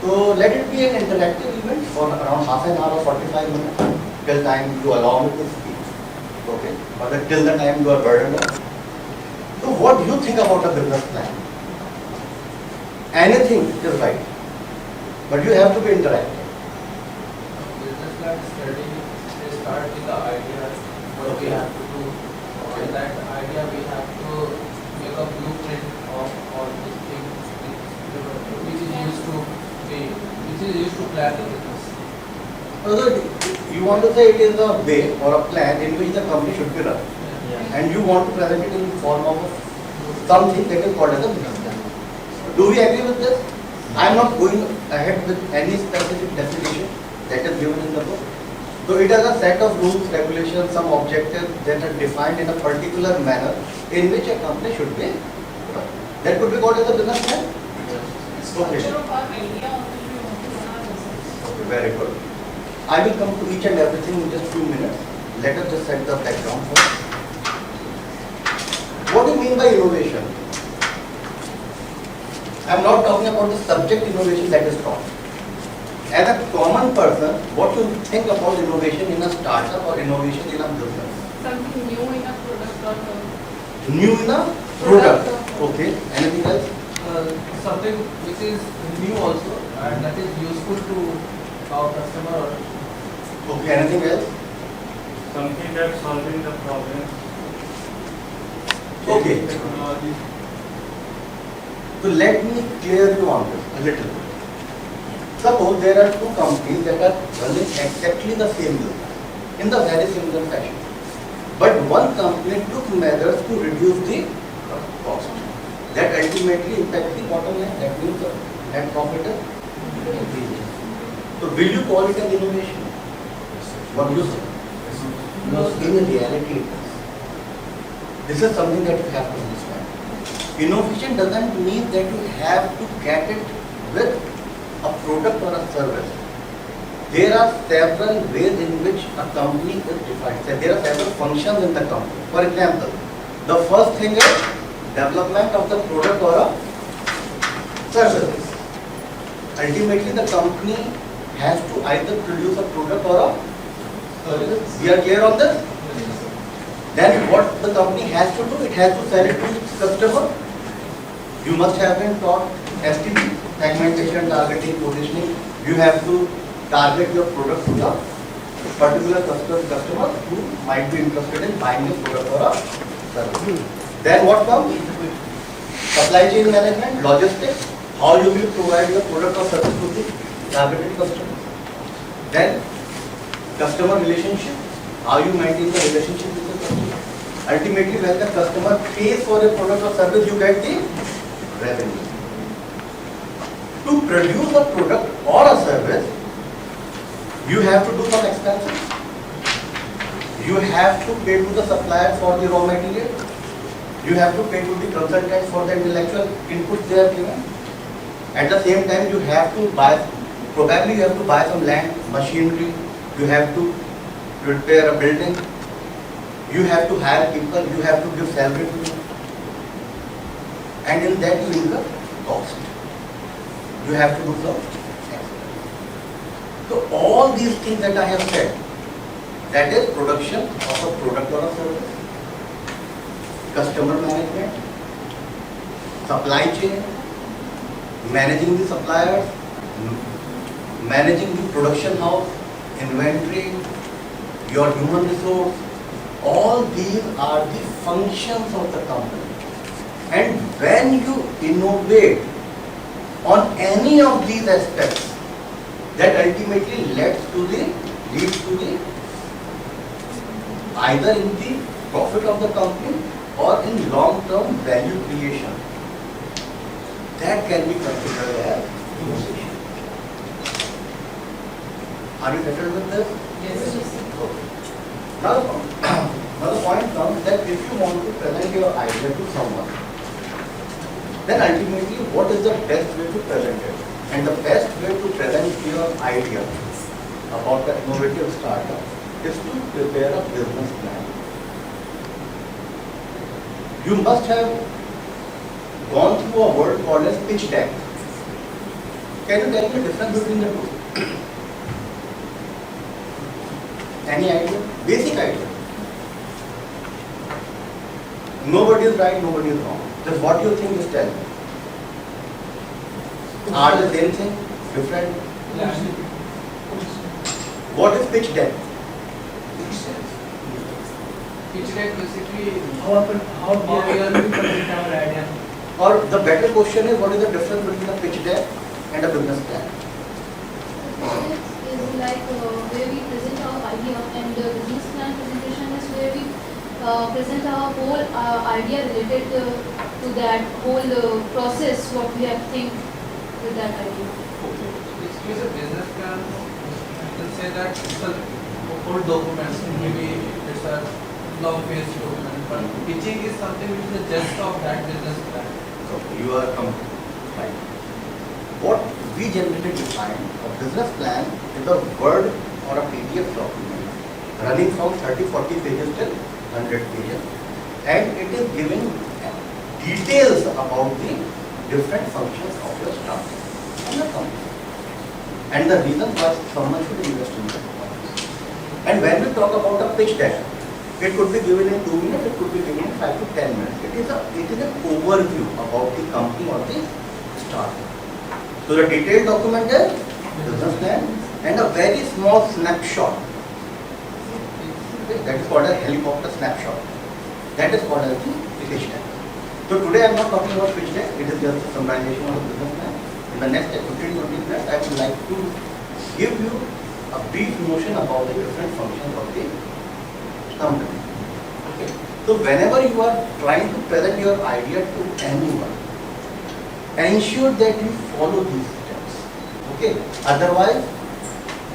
So let it be an interactive event for around half an hour or 45 minutes till time you allow me to speak. Okay? Or till the time you are burdened up. So what do you think about a business plan? Anything is right. But you have to be interactive. Business plan study, they start with the idea, what we have to do. And that idea we have to make a blueprint of all these things which is used to plan the business. Although you want to say it is a way or a plan in which the company should be run. Yeah. And you want to present it in the form of something that is called as a business plan. Do we agree with this? I am not going ahead with any specific definition that is given in the book. So it has a set of rules, regulations, some objectives that are defined in a particular manner in which a company should be run. That could be called as a business plan. Okay. Okay, very good. I will come to each and everything in just few minutes. Let us just set the background first. What do you mean by innovation? I am not talking about the subject innovation that is taught. As a common person, what you think about innovation in a startup or innovation in a business? Something new in a product or New in a product. Okay. Anything else? Something which is new also and that is useful to our customer. Okay. Anything else? Something that's solving the problem. Okay. Technology. So let me clear you on this a little bit. Suppose there are two companies that are running exactly the same business in the very similar fashion. But one company took measures to reduce the cost. That ultimately impacts the bottom line. That means the net profit is increasing. So will you call it an innovation? What do you say? No, in reality it is. This is something that you have to understand. Innovation doesn't mean that you have to get it with a product or a service. There are several ways in which a company is defined. There are several functions in the company. For example, the first thing is development of the product or a service. Ultimately, the company has to either produce a product or a service. We are clear on this? Then what the company has to do, it has to sell it to its customer. You must have been taught STP, segmentation, targeting, positioning. You have to target your product to the particular customer who might be interested in buying your product or a service. Then what comes? Supply chain management, logistics, how you will provide your product or service to the targeted customer. Then customer relationship, how you maintain the relationship with the customer. Ultimately, when the customer pays for a product or service, you get the revenue. To produce a product or a service, you have to do some expenses. You have to pay to the supplier for the raw material. You have to pay to the consultant for the intellectual input they are given. At the same time, you have to buy, probably you have to buy some land, machinery. You have to prepare a building. You have to hire people. You have to give salary to them. And in that you incur cost. You have to do some expense. So all these things that I have said, that is production of a product or a service, customer management, supply chain, managing the suppliers, managing the production house, inventory, your human resource, all these are the functions of the company. And when you innovate on any of these aspects, that ultimately leads to the either in the profit of the company or in long-term value creation. That can be considered as innovation. Are you settled with this? Yes. Okay. Now the point comes that if you want to present your idea to someone, then ultimately what is the best way to present it? And the best way to present your idea about the innovative startup is to prepare a business plan. You must have gone through a word called as pitch deck. Can you tell me the difference between the two? Any idea? Basic idea. Nobody is right, nobody is wrong. Just what you think is tell me. Are the same thing? Different? What is pitch deck? Pitch deck basically How we are going to present our idea. Or the better question is, what is the difference between a pitch deck and a business plan? Is like where we present our idea, and the business plan presentation is where we present our whole idea related to that whole process, what we have think with that idea. basically the business plan, you can say that it's a whole document, maybe it's a long page document, but pitching is something which is the gist of that business plan. So you are right. What we generally define a business plan is a Word or a PDF document running from 30-40 pages till 100 pages, and it is giving details about the different functions of your staff and your company, and the reason why someone should invest in that. And when we talk about a pitch deck, it could be given in 2 minutes, it could be given in 5 to 10 minutes. It is an overview about the company or the staff. So the detailed document is business plan and a very small snapshot. Okay, that is called a helicopter snapshot. That is called as the pitch deck. So today I am not talking about pitch deck, it is just a summarization of the business plan. In the next 15-20 minutes, I would like to give you a brief notion about the different functions of the company. Okay. So whenever you are trying to present your idea to anyone, ensure that you follow these steps. Okay. Otherwise,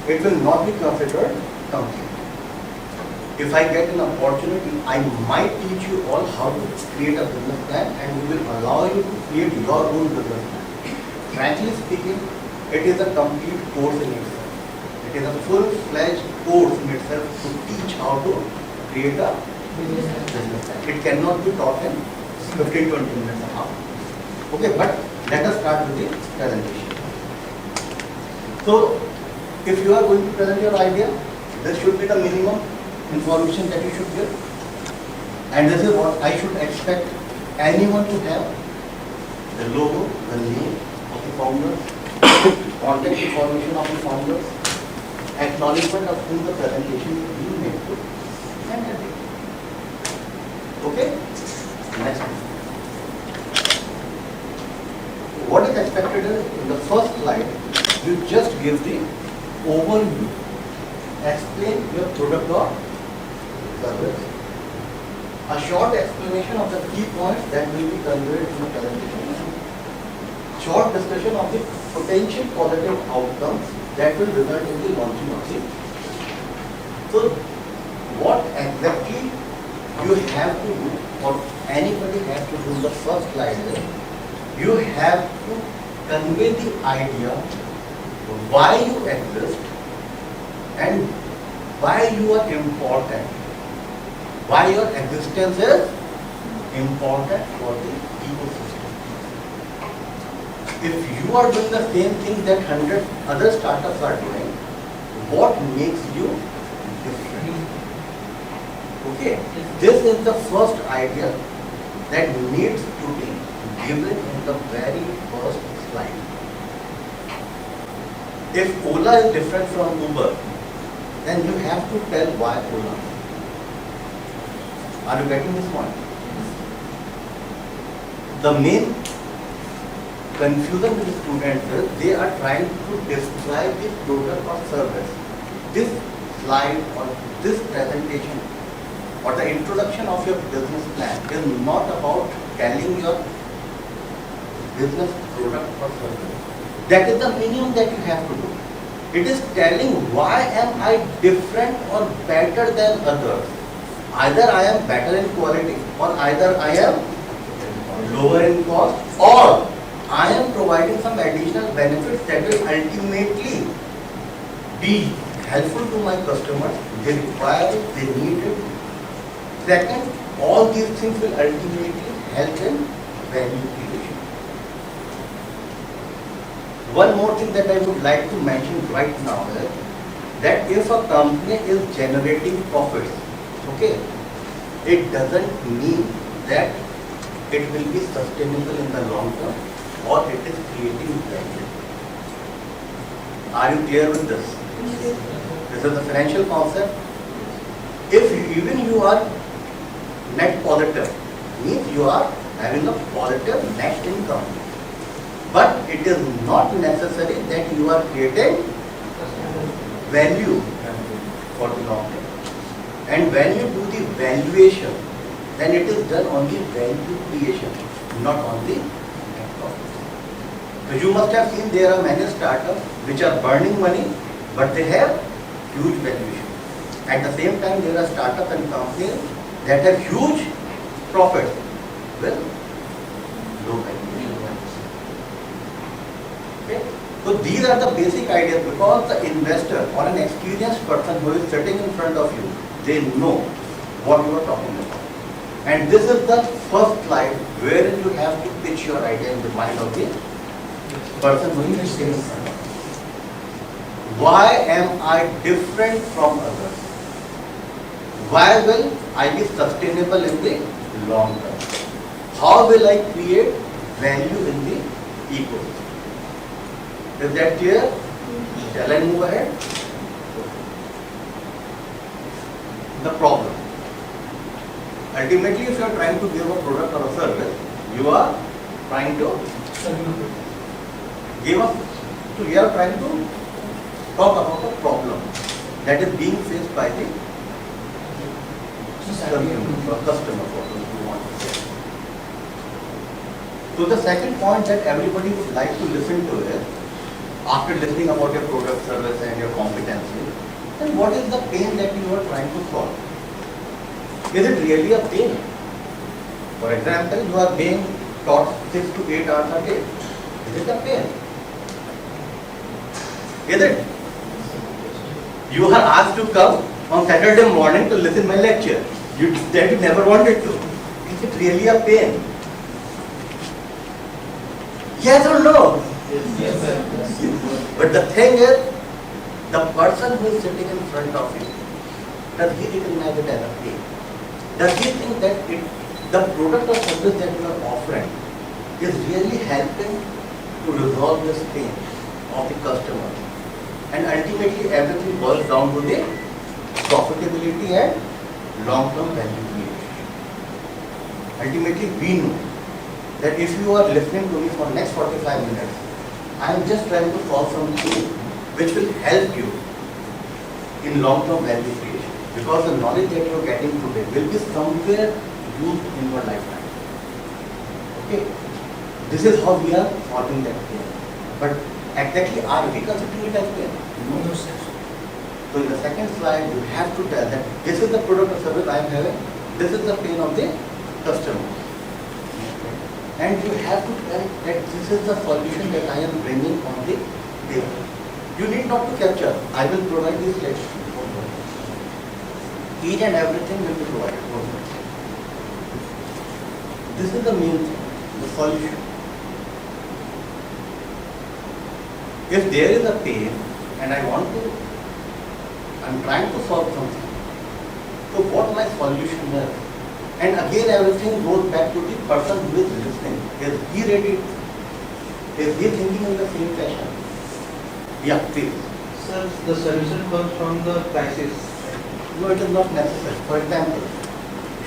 it will not be considered complete. If I get an opportunity, I might teach you all how to create a business plan, and we will allow you to create your own business plan. Frankly speaking, it is a complete course in itself. It is a full-fledged course in itself to teach how to create a business plan. It cannot be taught in 15-20 minutes and a half. Okay, but let us start with the presentation. So, if you are going to present your idea, this should be the minimum information that you should give. And this is what I should expect anyone to have: the logo, the name of the founder, contact information of the founders, acknowledgement of whom the presentation is being made to, and everything. Okay? Next. What is expected is, in the first slide, you just give the overview. Explain your product or service. A short explanation of the key points that will be conveyed in the presentation. Short discussion of the potential positive outcomes that will result in the launching of the. So, what exactly you have to do, or anybody has to do in the first slide is, you have to convey the idea why you exist and why you are important, why your existence is important for the ecosystem. If you are doing the same thing that 100 other startups are doing, what makes you different? Okay, this is the first idea that needs to be given in the very first slide. If Ola is different from Uber, then you have to tell why Ola. Are you getting this point? The main confusion with the students is they are trying to describe the product or service. This slide or this presentation or the introduction of your business plan is not about telling your business product or service. That is the minimum that you have to do. It is telling why am I different or better than others. Either I am better in quality, or either I am lower in cost, or I am providing some additional benefits that will ultimately be helpful to my customers. They require it, they need it. Second, all these things will ultimately help in value creation. One more thing that I would like to mention right now is that if a company is generating profits, okay, it doesn't mean that it will be sustainable in the long term or it is creating value. Are you clear with this? This is the financial concept. If even you are net positive, means you are having a positive net income. But it is not necessary that you are creating value for the long term. And when you do the valuation, then it is done on the value creation, not on the net profit. So you must have seen there are many startups which are burning money, but they have huge valuation. At the same time, there are startups and companies that have huge profits with low valuation. Okay? So these are the basic ideas, because the investor or an experienced person who is sitting in front of you, they know what you are talking about. And this is the first slide wherein you have to pitch your idea in the mind of the person who is sitting in front of you. Why am I different from others? Why will I be sustainable in the long term? How will I create value in the ecosystem? Is that clear? Shall I move ahead? The problem. Ultimately, if you are trying to give a product or a service, you are trying to give up. So you are trying to talk about a problem that is being faced by the consumer or customer, whatever you want to say. So the second point that everybody would like to listen to is, after listening about your product, service and your competency, then what is the pain that you are trying to solve? Is it really a pain? For example, you are being taught 6 to 8 hours a day. Is it a pain? Is it? You are asked to come on Saturday morning to listen my lecture. You said you never wanted to. Is it really a pain? Yes or no? Yes, sir. But the thing is, the person who is sitting in front of you, does he recognize it as a pain? Does he think that the product or service that you are offering is really helping to resolve this pain of the customer? And ultimately everything boils down to the profitability and long-term value creation. Ultimately we know that if you are listening to me for next 45 minutes, I am just trying to solve something which will help you in long-term value creation. Because the knowledge that you are getting today will be somewhere used in your lifetime. Okay? This is how we are solving that pain. But exactly, are we considering it as pain? No. So in the second slide, you have to tell that this is the product or service I am having, this is the pain of the customer. And you have to tell that this is the solution that I am bringing on the table. You need not to capture. I will provide this lecture. Each and everything will be provided. This is the main thing, the solution. If there is a pain and I'm trying to solve something, so what my solution is? And again everything goes back to the person who is listening. Is he ready? Is he thinking in the same fashion? Yeah, please. Sir, the solution comes from the crisis. No, it is not necessary. For example,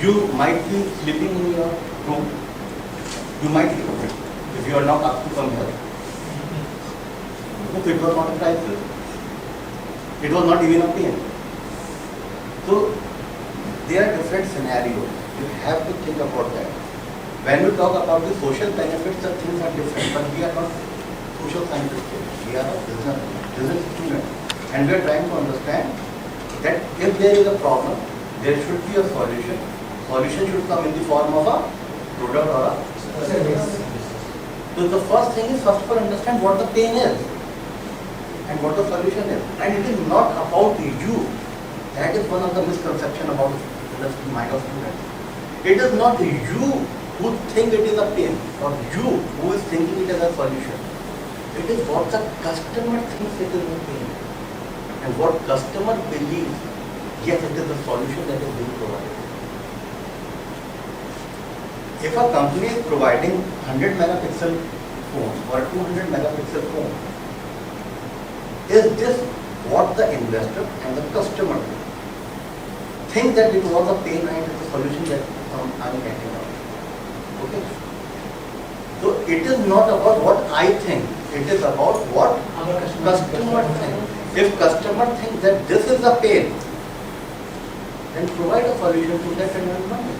you might be sleeping in your room. You might be, if you are not asked to come here. So it was not a crisis. It was not even a pain. So there are different scenarios. You have to think about that. When we talk about the social benefits, the things are different. But we are not social scientists. We are a business students. And we are trying to understand that if there is a problem, there should be a solution. Solution should come in the form of a product or a service. So the first thing is first of all understand what the pain is and what the solution is. And it is not about you. That is one of the misconceptions about the mind of students. It is not you who think it is a pain or you who is thinking it as a solution. It is what the customer thinks it is a pain. And what customer believes, yes, it is a solution that is being provided. If a company is providing 100 megapixel phone or a 200 megapixel phone, is this what the investor and the customer think that it was a pain and it is a solution that I am getting out? Okay? So it is not about what I think, it is about what Our customer thinks. If customer thinks that this is a pain, then provide a solution to that and earn money.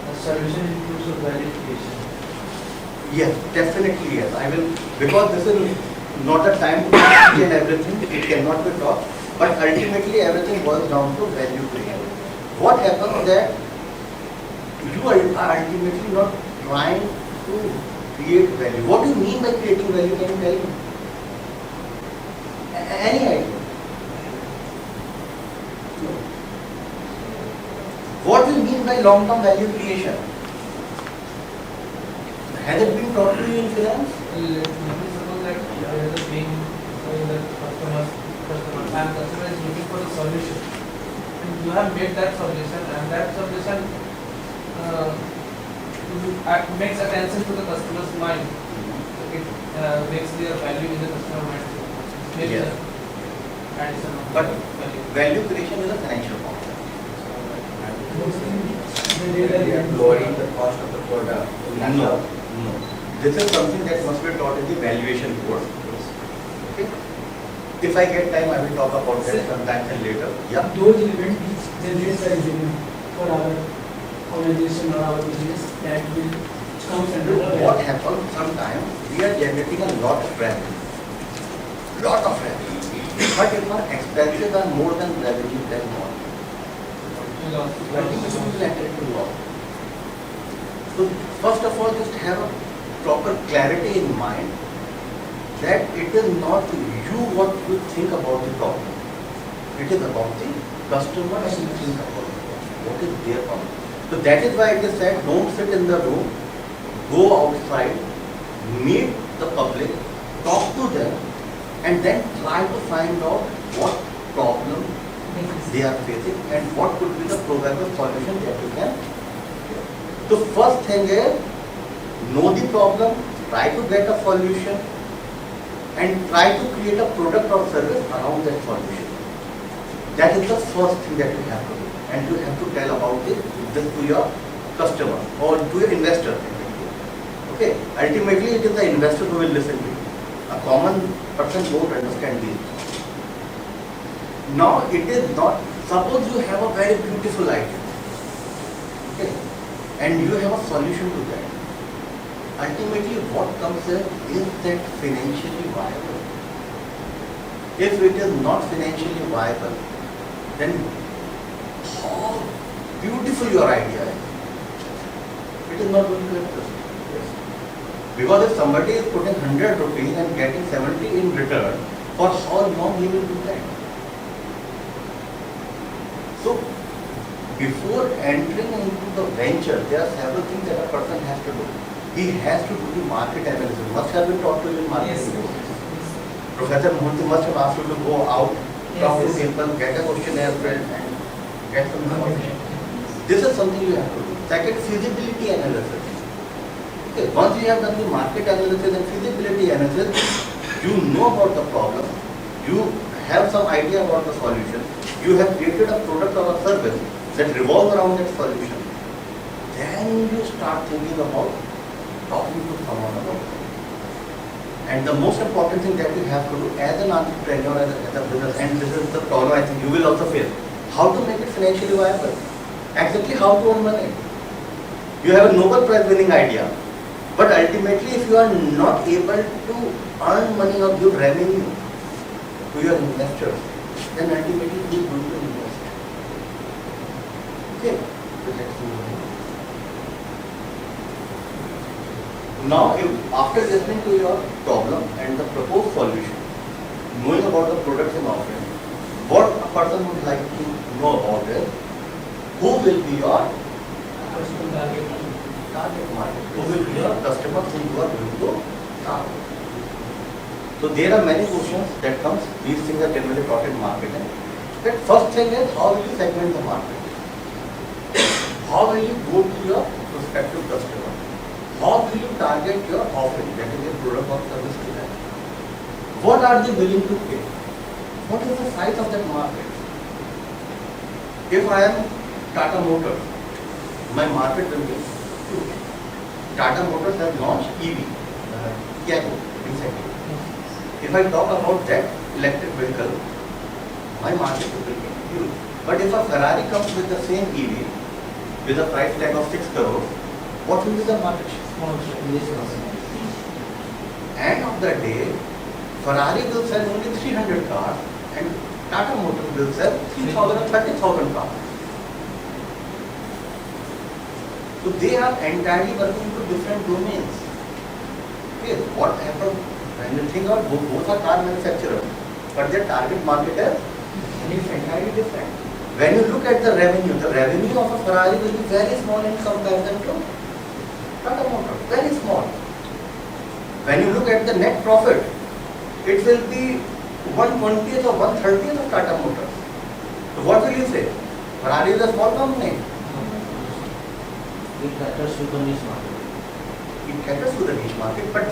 The solution includes a value creation. Yes, definitely yes. I will, because this is not a time to explain everything, it cannot be taught, but ultimately everything boils down to value creation. What happens that you are ultimately not trying to create value. What do you mean by creating value? Can you tell me? Any idea? No. What do you mean by long-term value creation? Has it been taught to you in finance? Let me suppose that there is a being showing that customer and customer is looking for a solution. And you have made that solution, and that solution makes attention to the customer's mind. It makes their value in the customer mind. Makes Yes. addition of But value. value creation is a financial concept. Lowering the cost of the product. No, no. This is something that must be taught in the valuation course. Okay. If I get time, I will talk about that sometime and later. Yeah. Those elements which generate the revenue for our organization or our business, that will come under the What happens sometimes, we are generating a lot of revenue. Lot of revenue. But if our expenses are more than revenue, then what? Ultimately, we will enter into loss. So first of all, just have a proper clarity in mind that it is not you what you think about the problem. It is about the customer and you think about the problem. What is their problem? So that is why it is said, don't sit in the room, go outside, meet the public, talk to them, and then try to find out what problem they are facing and what could be the probable solution that you can get. The first thing is, know the problem, try to get a solution, and try to create a product or service around that solution. That is the first thing that you have to do. And you have to tell about this to your customer or to your investor. Okay, ultimately it is the investor who will listen to you. A common person won't understand these. Now it is not, suppose you have a very beautiful idea, okay, and you have a solution to that. Ultimately what comes is that financially viable? If it is not financially viable, then how beautiful your idea is, it is not going to exist. Because if somebody is putting 100 rupees and getting 70 in return, for how long he will do that? So, before entering into the venture, there are several things that a person has to do. He has to do the market analysis. Must have been taught to you in marketing. Professor Mohanty must have asked you to go out, talk to people, get a questionnaire filled and get some information. This is something you have to do. Second, feasibility analysis. Okay, once you have done the market analysis and feasibility analysis, you know about the problem, you have some idea about the solution, you have created a product or a service that revolves around that solution, then you start thinking about talking to someone about it. And the most important thing that you have to do as an entrepreneur, as a business, and this is the problem I think you will also face, how to make it financially viable. Exactly how to earn money. You have a Nobel Prize winning idea, but ultimately if you are not able to earn money or give revenue to your investors, then ultimately you are going to invest. Okay, so let's move on. Now, if after listening to your problem and the proposed solution, knowing about the products and offerings, what a person would like to know about is, who will be your target market? Who will be your customer who you are going to target? So there are many questions that comes. These things are generally taught in marketing. That first thing is how will you segment the market? How will you go to your prospective customer? How will you target your offering, that is your product or service to them? What are they willing to pay? What is the size of that market? If I am Tata Motors, my market will be huge. Tata Motors has launched EV, Yago, recently. If I talk about that electric vehicle, my market will be huge. But if a Ferrari comes with the same EV, with a price tag of 6 crores, what will be the market share? End of the day, Ferrari will sell only 300 cars and Tata Motors will sell 3,000 or 30,000 cars. So they are entirely working to different domains. Okay, what happens when you think of both are car manufacturers, but their target market is entirely different. When you look at the revenue of a Ferrari will be very small in comparison to Tata Motors, very small. When you look at the net profit, it will be 1/20th or 1/30th of Tata Motors. So what will you say? Ferrari is a small company. It caters to the niche market. It caters to the niche market, but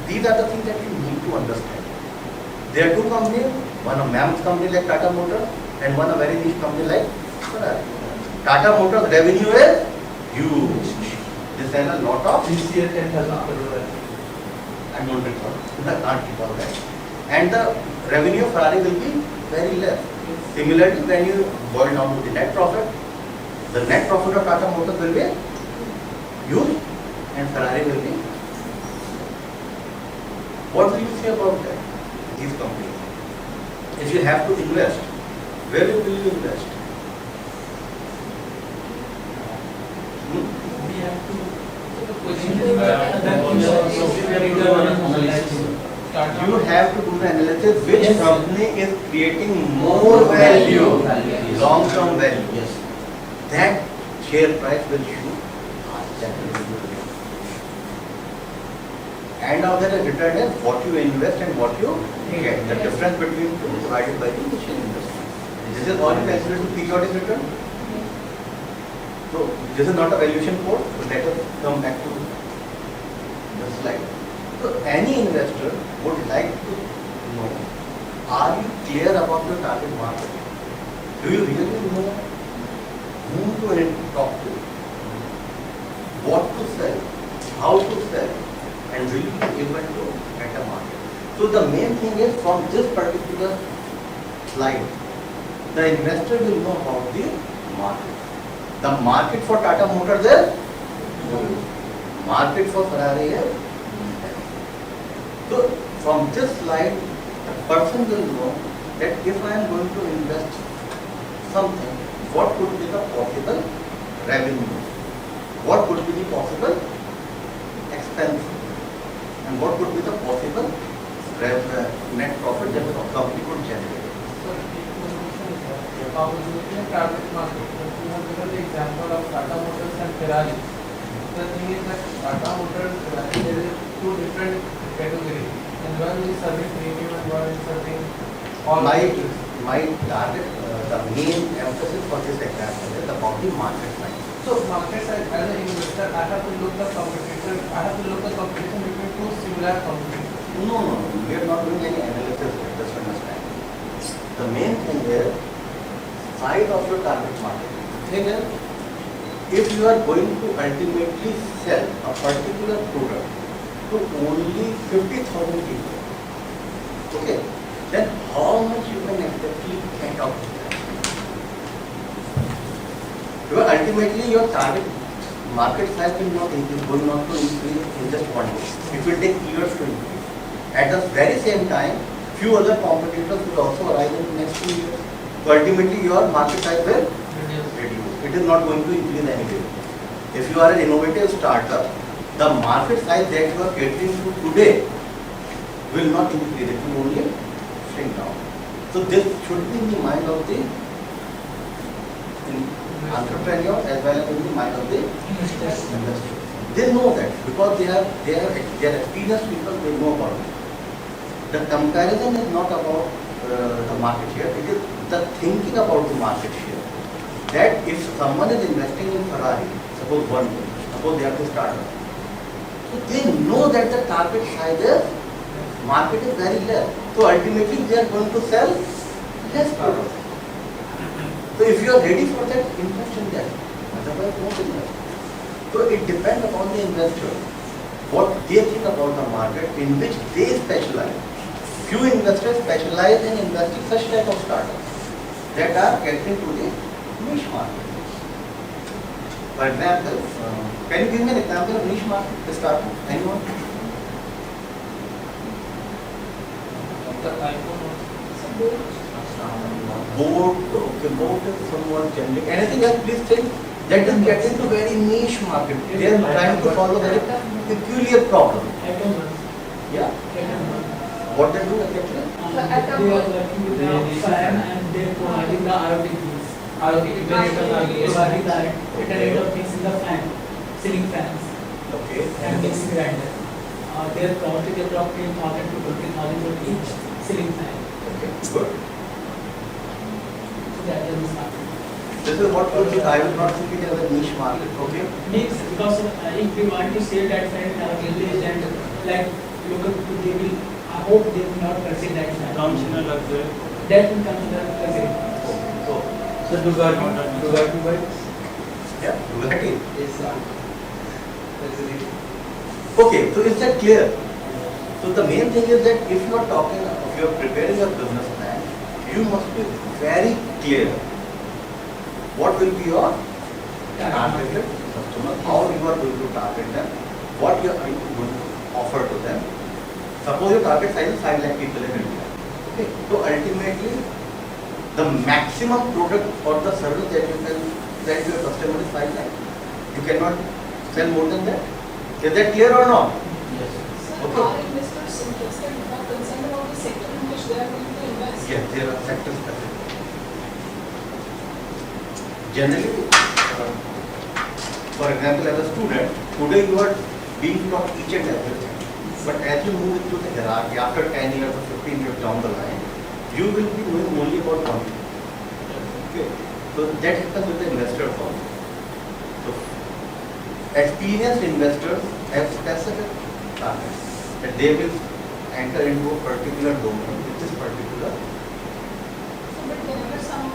these are the things that you need to understand. There are two companies, one a mammoth company like Tata Motors and one a very niche company like Ferrari. Tata Motors revenue is huge. They sell a lot of. This year 10,000 crore. I don't recall. I can't recall that. And the revenue of Ferrari will be very less. Similarly, when you boil down to the net profit, the net profit of Tata Motors will be huge and Ferrari will be. What will you say about that? These companies. If you have to invest, where will you invest? We have to. You have to do the analysis which company is creating more value, long-term value. Yes. That share price will shoot. And now that return is what you invest and what you get. The difference between two divided by the initial investment. This is all you consider to periodic return. So this is not a valuation code. So let us come back to the slide. So any investor would like to know, are you clear about your target market? Do you really know whom to talk to? What to sell? How to sell? And will you be able to get a market? So the main thing is from this particular slide, the investor will know about the market. The market for Tata Motors is huge. Market for Ferrari is. So from this slide, the person will know that if I am going to invest something, what could be the possible revenue? What could be the possible expense? And what could be the possible net profit that the company could generate? So, how will you look at target market? You have given the example of Tata Motors and Ferrari. The thing is that Tata Motors, Ferrari, there is two different categories. And one is serving premium and one is serving all vehicles. My target, the main emphasis for this example is about the market size. So market size, as an investor, I have to look the competition. I have to look the competition between two similar companies. No, we are not doing any analysis here, just understand. The main thing is size of your target market. Thing is, if you are going to ultimately sell a particular product to only 50,000 people, okay, then how much you can exactly get out of that? Because ultimately your target market size will not increase, going not to increase in just one day. It will take years to increase. At the very same time, few other competitors will also arise in the next 2 years. So ultimately your market size will reduce. It is not going to increase anyway. If you are an innovative startup, the market size that you are catering to today will not increase. It will only shrink down. So this should be in the mind of the entrepreneur as well as in the mind of the investor. They know that because they are experienced people, they know about it. The comparison is not about the market share, it is the thinking about the market share. That if someone is investing in Ferrari, suppose they have to start up, so they know that the target size is, market is very less. So ultimately they are going to sell less products. So if you are ready for that, invest in that. Otherwise, don't invest. So it depends upon the investor, what they think about the market in which they specialize. Few investors specialize in investing such type of startups that are getting to the niche market. For example, can you give me an example of niche market startup? Anyone? The iPhone Boat, okay, boat is somewhat generic. Anything else, please think? That is getting to very niche market. They are trying to solve a very peculiar problem. Yeah. What they do exactly? They are working with the fan and they are providing the IoT things. Providing the Internet of Things in the fan, ceiling fans Okay. and mixing grinder. Their cost is approximately 10,000 to 20,000 for each ceiling fan. Okay. Good. So that is market. This is what I will not think it as a niche market. Okay. Means because if we want to say that fan is and like look up to they will, I hope they will not consider that fan. Comes in a luxury. That will come to the luxury. So, So Ducati bikes? yeah, Bugatti. Yes, sir. Okay, so is that clear? So the main thing is that if you are talking, if you are preparing a business plan, you must be very clear. What will be your targeted customer, how you are going to target them, what you are going to offer to them. Suppose your target size is 5 lakh people in India. Okay, so ultimately, the maximum product or the service that you can sell to your customer is 5 lakh. You cannot sell more than that. Is that clear or not? Yes. So Okay. are investors interested or concerned about the sector in which they are going to invest? Yes, there are sector specific. Generally, for example, as a student, today you are being taught each and everything. But as you move into the hierarchy, after 10 years or 15 years down the line, you will be knowing only about one thing. Okay. So that happens with the investors also. So experienced investors have specific targets that they will enter into a particular domain which is particular. So, but whenever some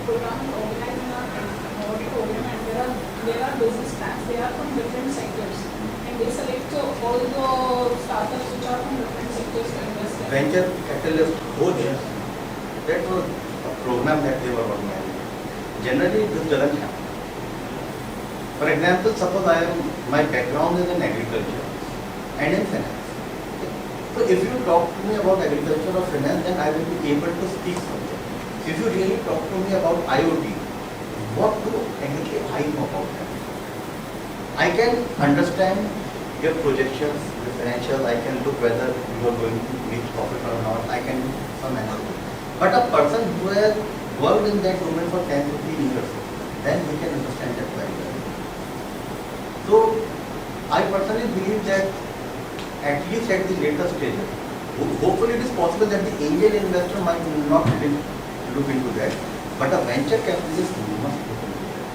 program is organized in our audit program and there are business plans, they are from different sectors and they select all the startups which are from different sectors to invest in. Venture Catalyst Khoj, that was a program that they were organizing. Generally, this doesn't happen. For example, suppose my background is in agriculture and in finance. So if you talk to me about agriculture or finance, then I will be able to speak something. If you really talk to me about IoT, what do exactly I know about that? I can understand your projections, your financials, I can look whether you are going to reach profit or not, I can do some analysis. But a person who has worked in that domain for 10, 15 years, then we can understand that very well. So, I personally believe that at least at the later stages, hopefully it is possible that the angel investor might not look into that, but a venture capitalist must look into that.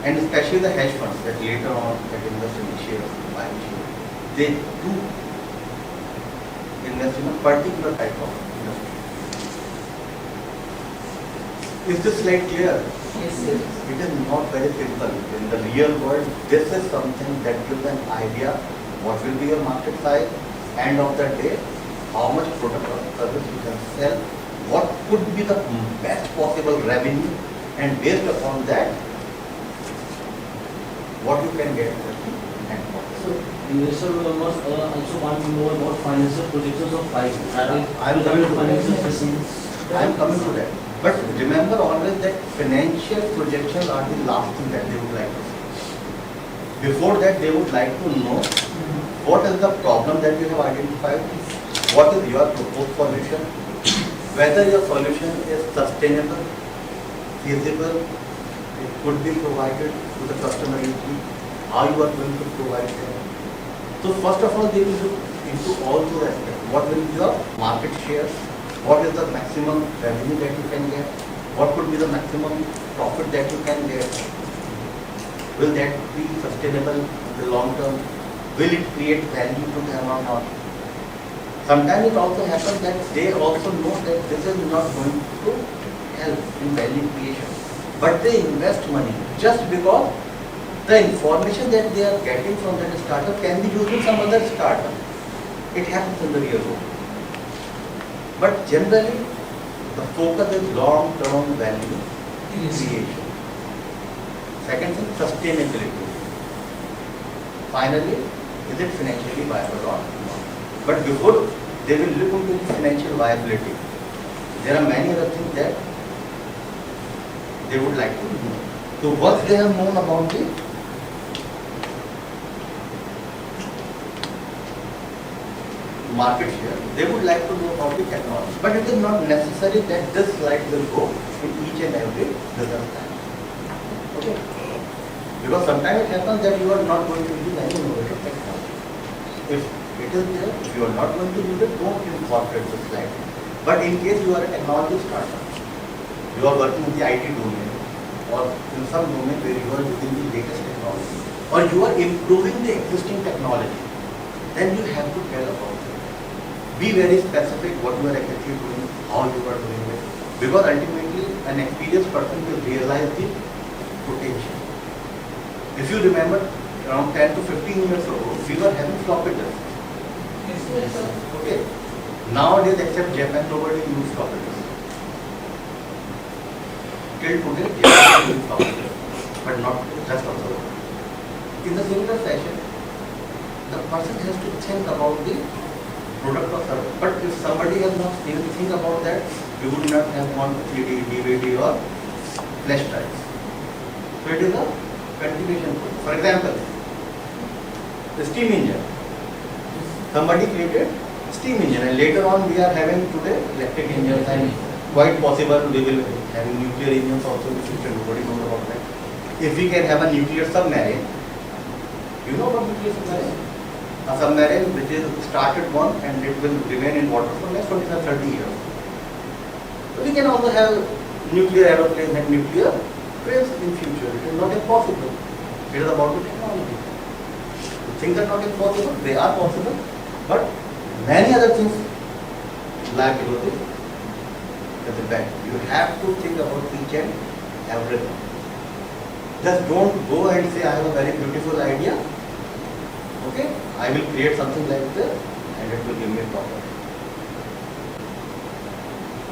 And especially the hedge funds that later on that invest in shares, buy shares, they do invest in a particular type of industry. Is this slide clear? Yes, sir. It is not very simple. In the real world, this is something that gives an idea what will be your market size, end of the day, how much product or service you can sell, what could be the best possible revenue, and based upon that, what you can get at the end of it. So investor must also want to know about financial projections of bike. I am coming to financial that. statements. I am coming to that. But remember always that financial projections are the last thing that they would like to see. Before that, they would like to know what is the problem that you have identified, what is your proposed solution, whether your solution is sustainable, feasible, it could be provided to the customer easily, how you are going to provide them. So first of all, they will look into all those aspects. What will be your market share? What is the maximum revenue that you can get? What could be the maximum profit that you can get? Will that be sustainable in the long term? Will it create value to them or not? Sometimes it also happens that they also know that this is not going to help in value creation. But they invest money just because the information that they are getting from that startup can be used in some other startup. It happens in the real world. But generally, the focus is long-term value creation. Second thing, sustainability. Finally, is it financially viable or not? But before they will look into the financial viability, there are many other things that they would like to know. So once they have known about the market share, they would like to know about the technology. But it is not necessary that this slide will go in each and every business plan. Okay? Because sometimes it happens that you are not going to use any innovative technology. If it is there, if you are not going to use it, don't incorporate the slide. But in case you are a technology startup, you are working in the IT domain or in some domain where you are using the latest technology or you are improving the existing technology, then you have to tell about it. Be very specific what you are actually doing, how you are doing it. Because ultimately an experienced person will realize the potential. If you remember, around 10 to 15 years ago, we were having floppy disks. Yes, sir. Okay. Nowadays, except Japan, nobody uses floppy disks. Till today, Japan uses floppy disks, but not rest of the world. In the similar fashion, the person has to think about the product or service. But if somebody has not even think about that, you would not have gone to 3D, DVD or flash drives. So it is a continuation. For example, the steam engine. Somebody created steam engine and later on we are having today electric engines and quite possible we will have nuclear engines also in the future. Nobody knows about that. If we can have a nuclear submarine, you know about nuclear submarine? A submarine which is started one and it will remain in water for next 25-30 years. So we can also have nuclear aeroplanes and nuclear trains in future. It is not impossible. It is about the technology. Things are not impossible, they are possible, but many other things lie below the bed. You have to think about each and everything. Just don't go and say I have a very beautiful idea. Okay, I will create something like this and it will give me profit.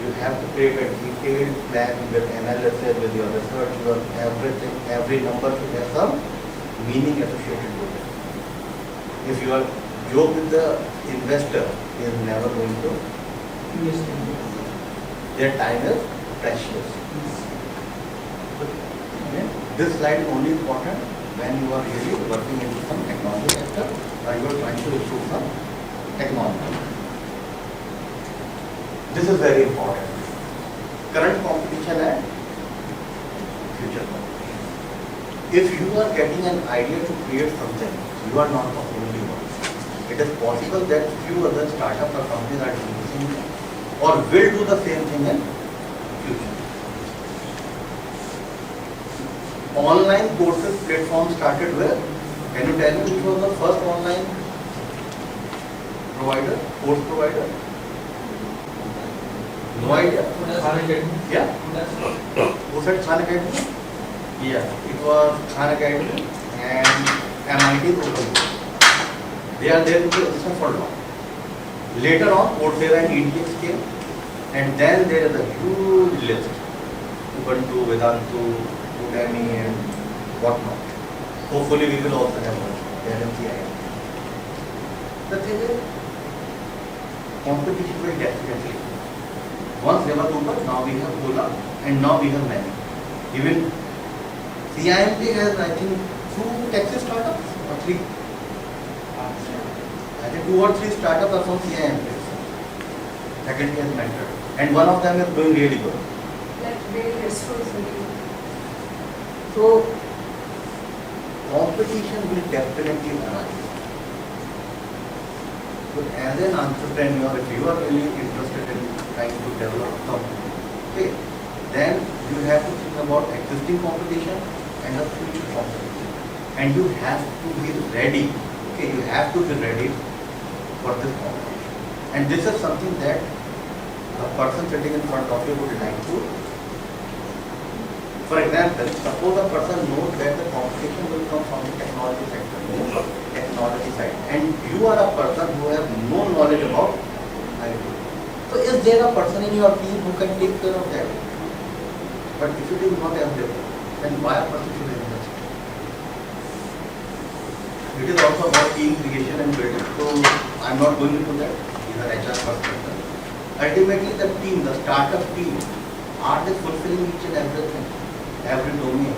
You have to create a detailed plan with analysis, with your research, with everything. Every number should have some meaning associated with it. If you are joke with the investor, he is never going to. Yes, Their time is precious. Okay. This slide is only important when you are really working into some technology sector or you are trying to improve some technology. This is very important. Current competition and future competition. If you are getting an idea to create something, you are not the only one. It is possible that few other startups or companies are using or will do the same thing in future. Online courses platform started where? Can you tell me which was the first online provider, course provider? No idea. Yeah? Who said Khan Academy? Yeah, it was Khan Academy and MIT Open. They are there to be existence for long. Later on, Coursera and EDX came, and then there is a huge list. Ubuntu, Vedantu, Udemy, and whatnot. Hopefully, we will also have one. There in CIM. The thing is, competition will definitely. Once they were open, now we have Ola, and now we have many. Even CIMT has, I think, 2 taxi startups or 3. I think 2 or 3 startups are from CIMT. Faculty has mentored. And one of them is doing really good. Like very restful. So, competition will definitely arise. So as an entrepreneur, if you are really interested in trying to develop something, okay, then you have to think about existing competition and the future competition. And you have to be ready, okay, you have to be ready for this competition. And this is something that the person sitting in front of you would like to. For example, suppose a person knows that the competition will come from the technology sector, technology side, and you are a person who has no knowledge about IT. So is there a person in your team who can take care of that? But if it is not available, then why a person should invest? It is also about team creation and building. So I am not going into that. These are HR perspective. Ultimately, the team, the startup team, are they fulfilling each and everything, every domain?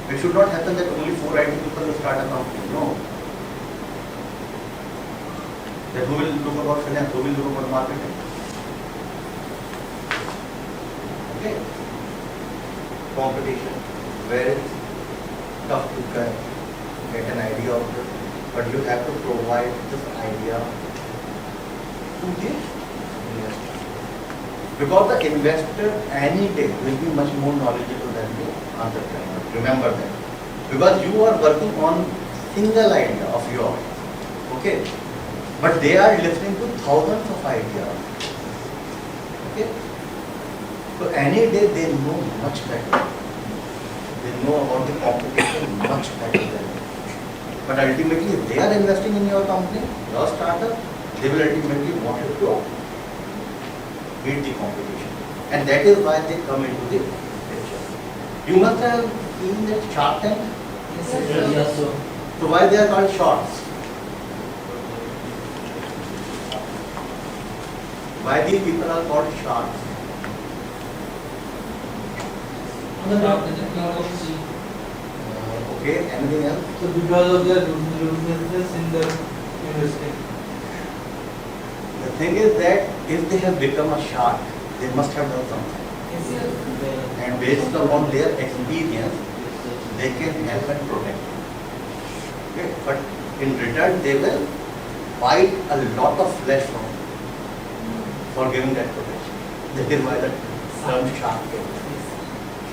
It should not happen that only 4 IT people will start a company. No. That who will look about finance, who will look about marketing? Okay. Competition, where it's tough to get an idea of it, but you have to provide this idea to the investor. Because the investor any day will be much more knowledgeable than the entrepreneur. Remember that. Because you are working on single idea of yours. Okay. But they are listening to thousands of ideas. Okay. So any day they know much better. They know about the competition much better than you. But ultimately, if they are investing in your company, your startup, they will ultimately want you to beat the competition. And that is why they come into the picture. You must have seen that Shark Tank. Yes, Yes, sir. sir. Yes, sir. So why they are called sharks? Why these people are called sharks? On the top. Okay, anything else? So because of their ruthlessness in the investing. The thing is that if they have become a shark, they must have done something. Yes, sir. And based upon their experience, they can help and protect. Okay, but in return, they will fight a lot of flesh from for giving that protection. That is why the term shark came.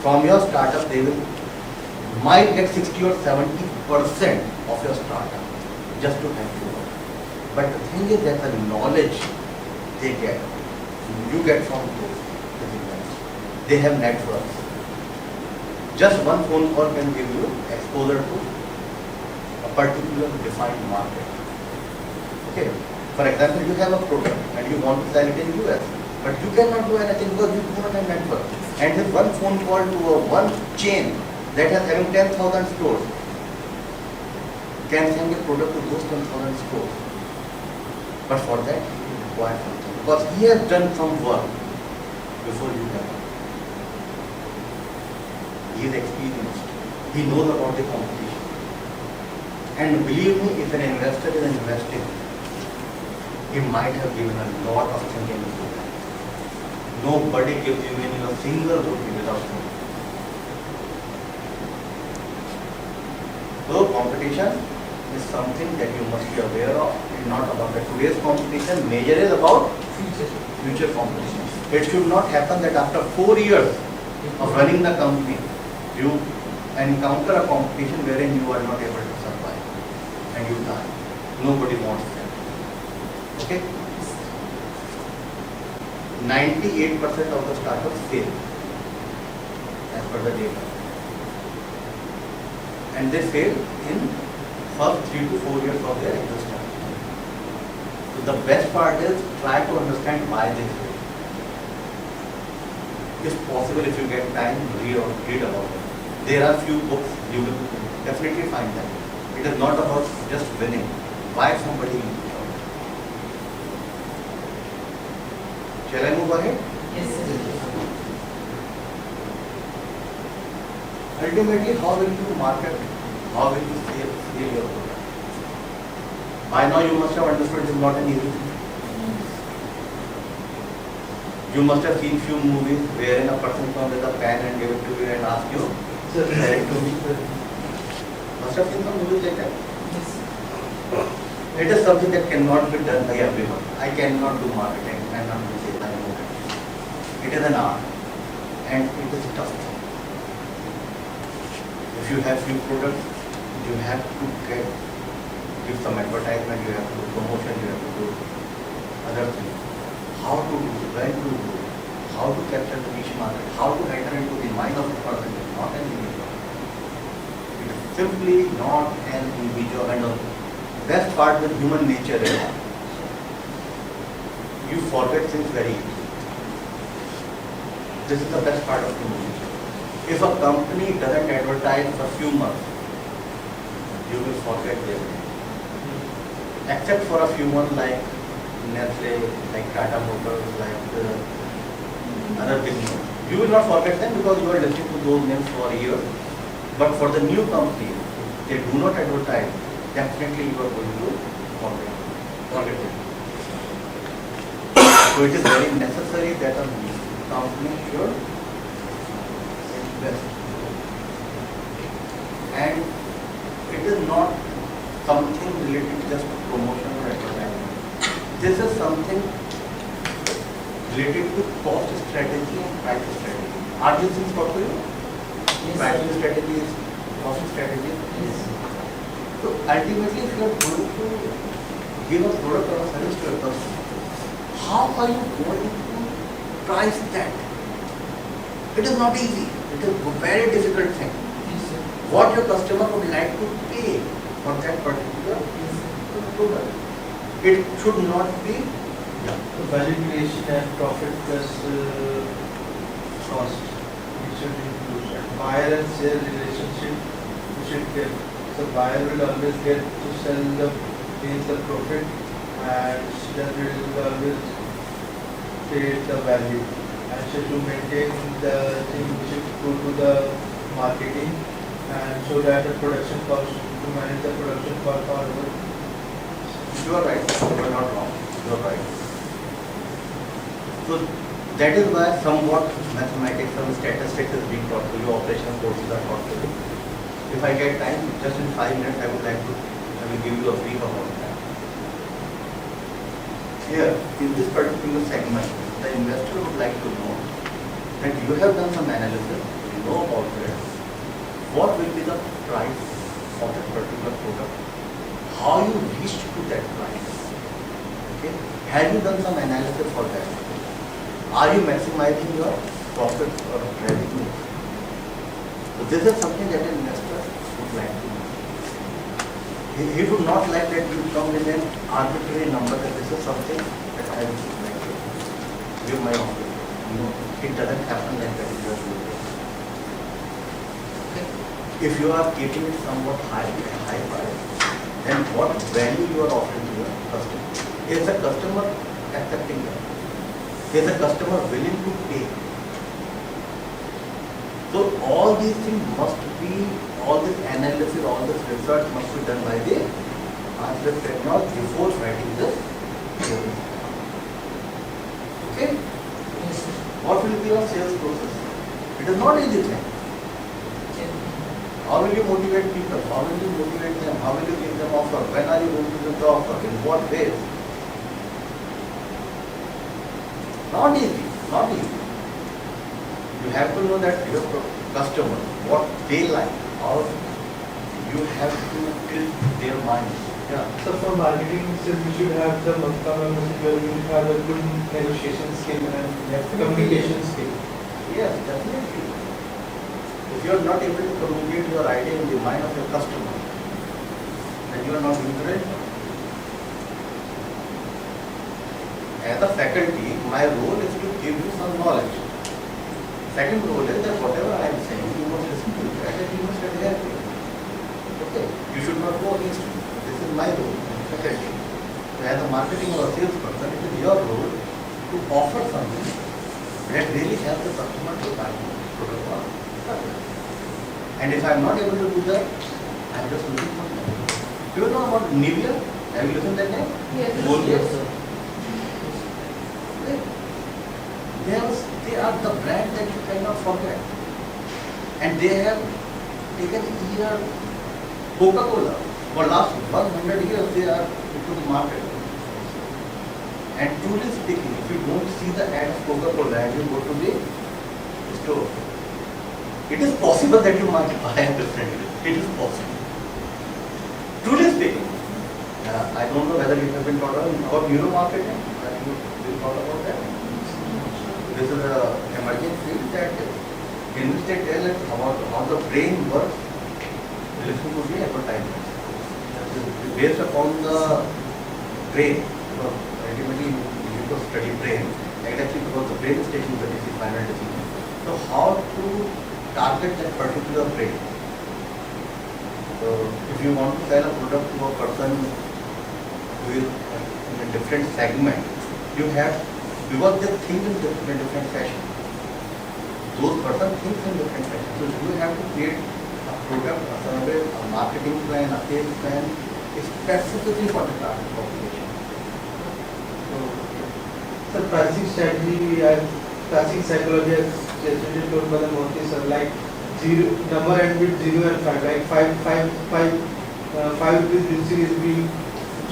From your startup, they will might get 60 or 70% of your startup just to help you out. But the thing is that the knowledge they get, you get from those investors. They have networks. Just one phone call can give you exposure to a particular defined market. Okay. For example, you have a product and you want to sell it in US, but you cannot do anything because you do not have network. And with one phone call to a one chain that has having 10,000 stores can send a product to those 10,000 stores. But for that, you require something because he has done some work before you have. He is experienced. He knows about the competition. And believe me, if an investor is investing, he might have given a lot of thinking into that. Nobody gives you even a single rupee without thinking. So competition is something that you must be aware of. It's not about the today's competition. Major is about future competition. It should not happen that after 4 years of running the company, you encounter a competition wherein you are not able to survive and you die. Nobody wants that. Okay? 98% of the startups fail as per the data. And they fail in first 3 to 4 years of their existence. So the best part is try to understand why they fail. If possible, if you get time, read about it. There are few books, you will definitely find them. It is not about just winning. Why somebody loses. Shall I move ahead? Yes, sir. Ultimately, how will you market? How will you sell your product? By now, you must have understood it is not an easy thing. You must have seen few movies wherein a person comes with a pen and give it to you and ask you, sell it to me. Must have seen some movies like that. Yes. It is something that cannot be done by everyone. I cannot do marketing, I cannot do sales, I know that. It is an art and it is tough. If you have few products, you have to give some advertisement, you have to do promotion, you have to do other things. How to do, when to do, how to capture the niche market, how to enter into the mind of the person is not an individual. It is simply not an individual. And the best part with human nature is you forget things very easily. This is the best part of human nature. If a company doesn't advertise for a few months, you will forget their name. Except for a few months like Nestle, like Tata Motors, like other big names. You will not forget them because you are listening to those names for years. But for the new companies, if they do not advertise, definitely you are going to forget them. So it is very necessary that a company should invest. And it is not something related just to promotion or advertising. This is something related to cost strategy and price strategy. Are these things taught to you? Pricing strategies, cost strategies. Yes. So ultimately, if you are going to give a product or a service to a customer, how are you going to price that? It is not easy. It is a very difficult thing. What your customer would like to pay for that particular product. It should not be. So value creation and profit plus cost, it should include. And buyer and seller relationship, you should get. So buyer will always get to sell the profit, and seller will always create the value. And so to maintain the thing, we should go to the marketing and so that the production cost, to manage the production cost forward. You are right. You are not wrong. You are right. So that is why somewhat mathematics, some statistics is being taught to you, operational courses are taught to you. If I get time, just in 5 minutes, I will give you a brief about that. Here, in this particular segment, the investor would like to know that you have done some analysis, you know about it. What will be the price of that particular product? How you reached to that price? Okay? Have you done some analysis for that? Are you maximizing your profit or revenue? So this is something that an investor would like to know. He would not like that you come with an arbitrary number that this is something that I would like to give my opinion. No, it doesn't happen like that. Okay. If you are keeping it somewhat high price, then what value you are offering to your customer? Is the customer accepting that? Is the customer willing to pay? So all these things must be, all this analysis, all this research must be done by the entrepreneur before writing this business plan. Okay? Yes, sir. What will be your sales process? It is not easy thing. How will you motivate people? How will you motivate them? How will you give them offer? When are you going to give the offer? In what ways? Not easy. Not easy. You have to know that your customer, what they like, or you have to tilt their minds. Yeah. So for marketing, so we should have the message where we should have a good negotiation skill and communication skill. Yes, definitely. If you are not able to communicate your idea in the mind of your customer, then you are not doing the right job. As a faculty, my role is to give you some knowledge. Second role is that whatever I am saying, you must listen to it and you must adhere to it. Okay? You should not go against me. This is my role as a faculty. So as a marketing or a sales person, it is your role to offer something that really helps the customer to buy the product or service. And if I am not able to do that, I am just looking for money. Do you know about Nivea? Have you listened to that name? Yes. Colgate? Yes, sir. They are the brand that you cannot forget. And they have taken year Coca-Cola. For last 100 years, they are into the market. And truly speaking, if you don't see the ad of Coca-Cola and you go to the store, it is possible that you might buy a different. It is possible. Truly speaking, I don't know whether you have been taught about neuro marketing. Have you been taught about that? This is an emerging field that in which they tell us about how the brain works. Listen to the advertisements. Based upon the brain, because ultimately you need to study brain, and actually because the brain is taking the final decision. So how to target that particular brain? So if you want to sell a product to a person who is in a different segment, you have, because they think in different fashion. Those persons think in different fashion. So you have to create a product, a service, a marketing plan, a sales plan, specifically for the target population. So pricing strategy and pricing psychology as generally told by the Murthy sir, like zero number end with 0 and 5, like 5 rupees pencil is being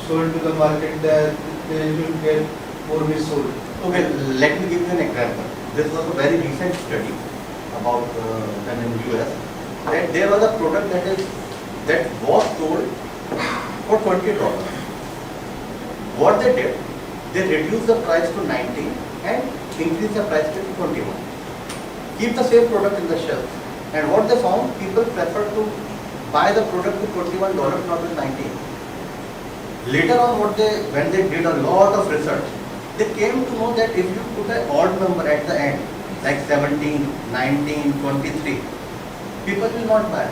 sold to the market, that they should get more be sold. Okay, let me give you an example. This was a very recent study about done in US. That there was a product that was sold for $20. What they did, they reduced the price to 19 and increased the price to 21. Keep the same product in the shelf. And what they found, people prefer to buy the product to $21, not with 19. Later on, when they did a lot of research, they came to know that if you put an odd number at the end, like 17, 19, 23, people will not buy.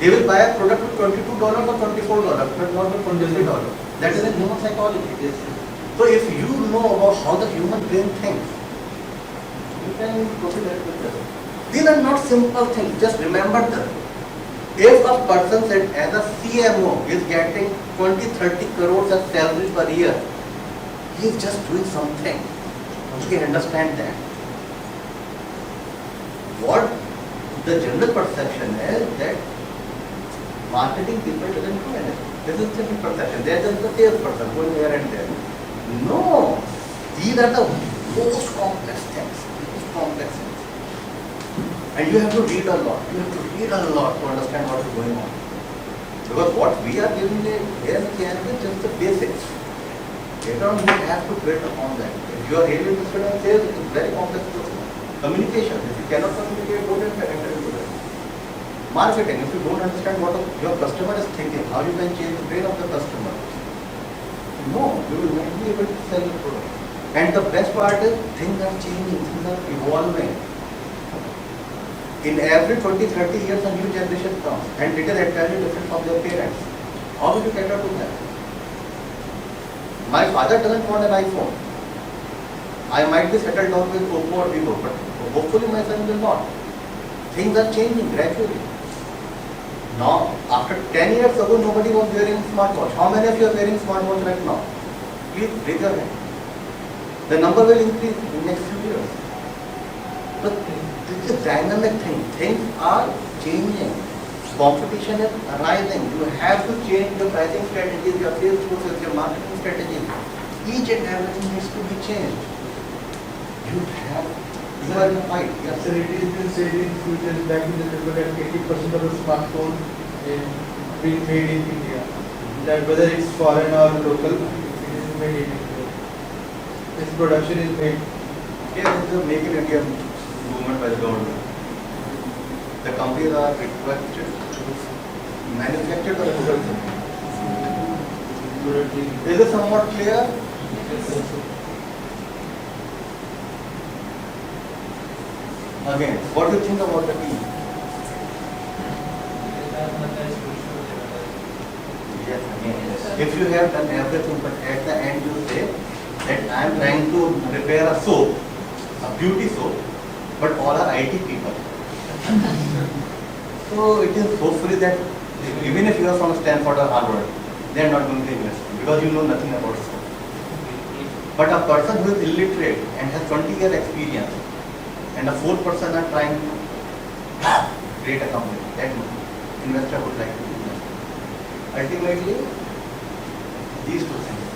They will buy a product with $22 or $24, but not with $23. That is in human psychology. So if you know about how the human brain thinks, you can proceed with this. These are not simple things. Just remember that if a person said as a CMO is getting 20-30 crores as salary per year, he is just doing something. You can understand that. What the general perception is that marketing people doesn't do anything. This is the perception. They are just the salesperson going here and there. No, these are the most complex things. And you have to read a lot. You have to read a lot to understand what is going on. Because what we are giving here in Canada is just the basics. Later on, you have to build upon that. If you are really interested in sales, it is very complex process. Communication. If you cannot communicate, don't enter into that. Marketing. If you don't understand what your customer is thinking, how you can change the brain of the customer, no, you will not be able to sell the product. And the best part is, things are changing, things are evolving. In every 20-30 years, a new generation comes, and it is entirely different from their parents. How will you cater to that? My father doesn't want an iPhone. I might be settled down with Oppo or Vivo, but hopefully my son will not. Things are changing gradually. Now, after 10 years ago, nobody was wearing smartwatch. How many of you are wearing smartwatch right now? Please raise your hand. The number will increase in the next few years. But it's a dynamic thing. Things are changing. Competition is arising. You have to change your pricing strategies, your sales process, your marketing strategies. Each and everything needs to be changed. You are in a fight. Yes. So it is been said in few years back in the paper that 80% of the smartphone is being made in India. That whether it's foreign or local, it is made in India. Its production is made. Yes, it's a Make in India movement by the government. The companies are requested to manufacture the products. Is it somewhat clear? Again, what do you think about the team? Yes, again. If you have done everything, but at the end you say that I am trying to prepare a soap, a beauty soap, but all are IT people. So it is hopefully that even if you are from Stanford or Harvard, they are not going to invest because you know nothing about soap. But a person who is illiterate and has 20-year experience, and a fourth person are trying to create a company, that investor would like to do that. Ultimately, These two things.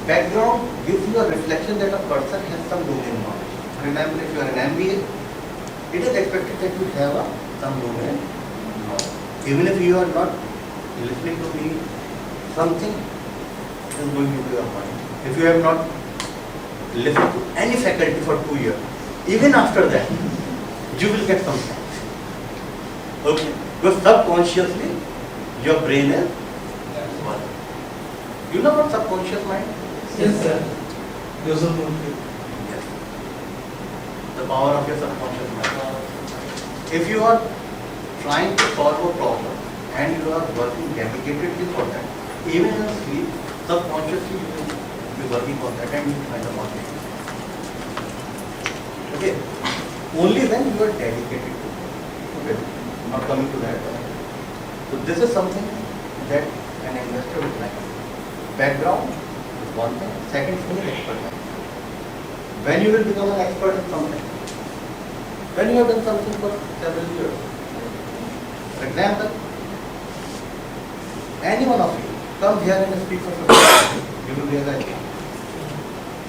Background gives you a reflection that a person has some domain knowledge. Remember, if you are an MBA, it is expected that you have some domain knowledge. Even if you are not listening to me, something is going into your mind. If you have not listened to any faculty for 2 years, even after that, you will get something. Okay? Because subconsciously, your brain is working. You know what subconscious mind? Yes, sir. Those are not good. Yes. The power of your subconscious mind. If you are trying to solve a problem and you are working dedicatedly for that, even in sleep, subconsciously you will be working on that and you will find a problem. Okay? Only when you are dedicated to it. Okay? Not coming to that. So this is something that an investor would like. Background is one thing. Second thing is expertise. When you will become an expert in something? When you have done something for several years. For example, any one of you come here and speak for 50 minutes, you will realize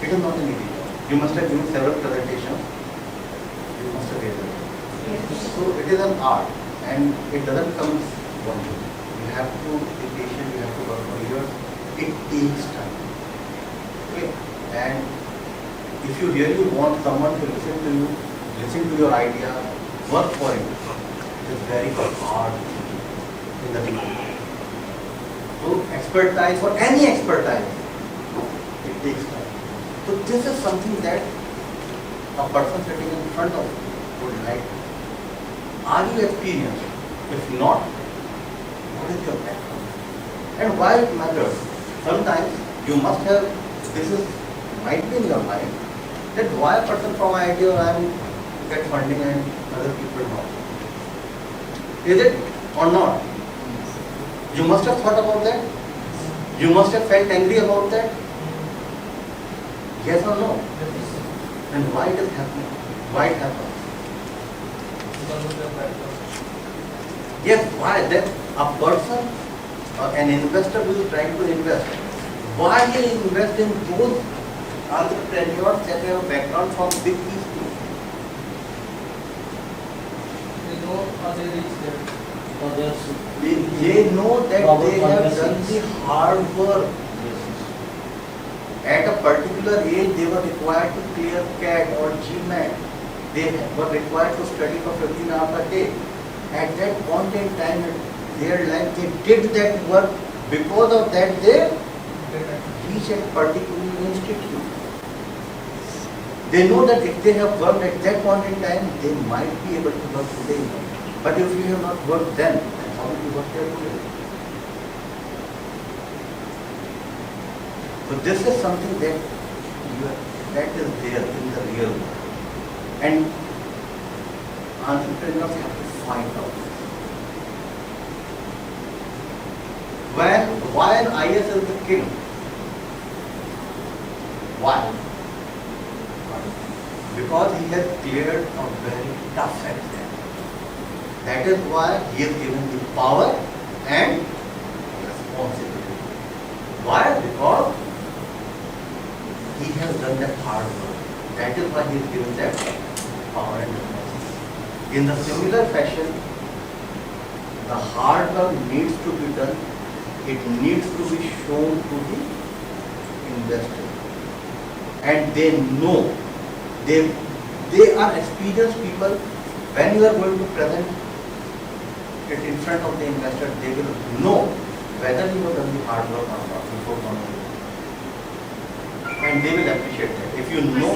it is not an easy job. You must have given several presentations. You must have realized. So it is an art and it doesn't come one day. You have to be patient, you have to work for years. It takes time. Okay? And if you really want someone to listen to you, listen to your idea, work for it, it is very hard in the beginning. So expertise, for any expertise, it takes time. So this is something that a person sitting in front of you would like. Are you experienced? If not, what is your background? And why it matters? Sometimes you must have, this is might be in your mind, that why a person from IIT or IIM get funding and other people not. Is it or not? You must have thought about that. You must have felt angry about that. Yes or no? And why it is happening? Why it happens? Yes, why? That a person or an investor who is trying to invest, why he invest in those entrepreneurs that have a background from big schools? They know how they reach there. Because they are They know that they have done the hard work. At a particular age, they were required to clear CAT or GMAT. They were required to study for 15 hours a day. At that point in time in their life, they did that work. Because of that, they reached a particular institute. They know that if they have worked at that point in time, they might be able to work today. But if you have not worked then, how will you work there today? So this is something that that is there in the real world. And entrepreneurs have to find out. Why an IS is the king? Why? Because he has cleared a very tough exam. That is why he is given the power and responsibility. Why? Because he has done that hard work. That is why he is given that power and responsibility. In the similar fashion, the hard work needs to be done. It needs to be shown to the investor. And they know, they are experienced people. When you are going to present it in front of the investor, they will know whether you have done the hard work or not before coming. And they will appreciate that. If you know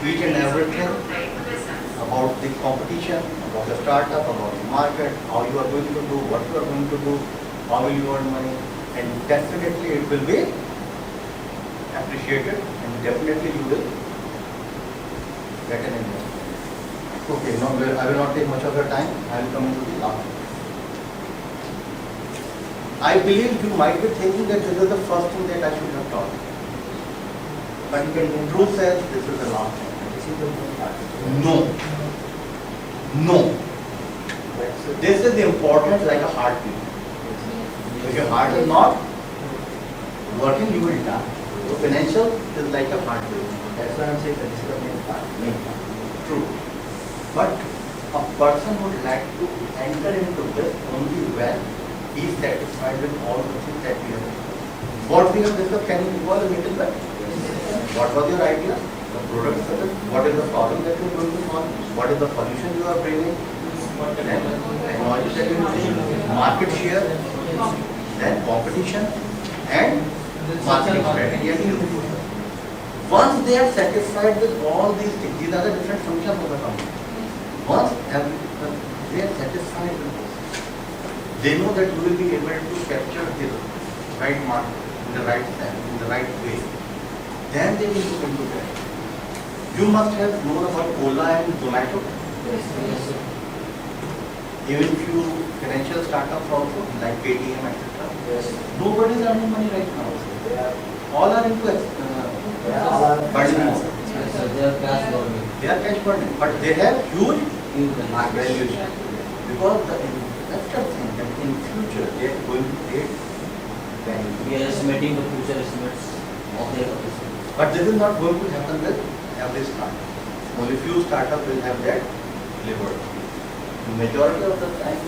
each and everything about the competition, about the startup, about the market, how you are going to do, what you are going to do, how will you earn money, and definitely it will be appreciated and definitely you will get an investment. Okay, now I will not take much of your time. I will come into the last. I believe you might be thinking that this is the first thing that I should have taught. But in truth says this is the last thing. No. No. This is important like a heartbeat. If your heart is not, working you will die. So financial is like a hardware. That's why I'm saying that this is the main part. Main part. True. But a person would like to enter into this only when he is satisfied with all the things that we have discussed. What we have discussed, can you recall a little bit? What was your idea? The product service. What is the problem that you are going to solve? What is the solution you are bringing? Then technology that you are using, market share, then competition, and marketing strategy and distribution. Once they are satisfied with all these things, these are the different functions of the company. Once they are satisfied with this, they know that you will be able to capture the right market in the right time, in the right way. Then they will look into that. You must have known about Ola and Zomato. Even few financial startups also, like Paytm, etc. Nobody is earning money right now. They are all are into burning. They are cash burning. They are cash burning, but they have huge valuation because the investors think that in future they are going to create value. We are estimating the future estimates of their capacity. But this is not going to happen with every startup. Only few startups will have that lever. The majority of the time,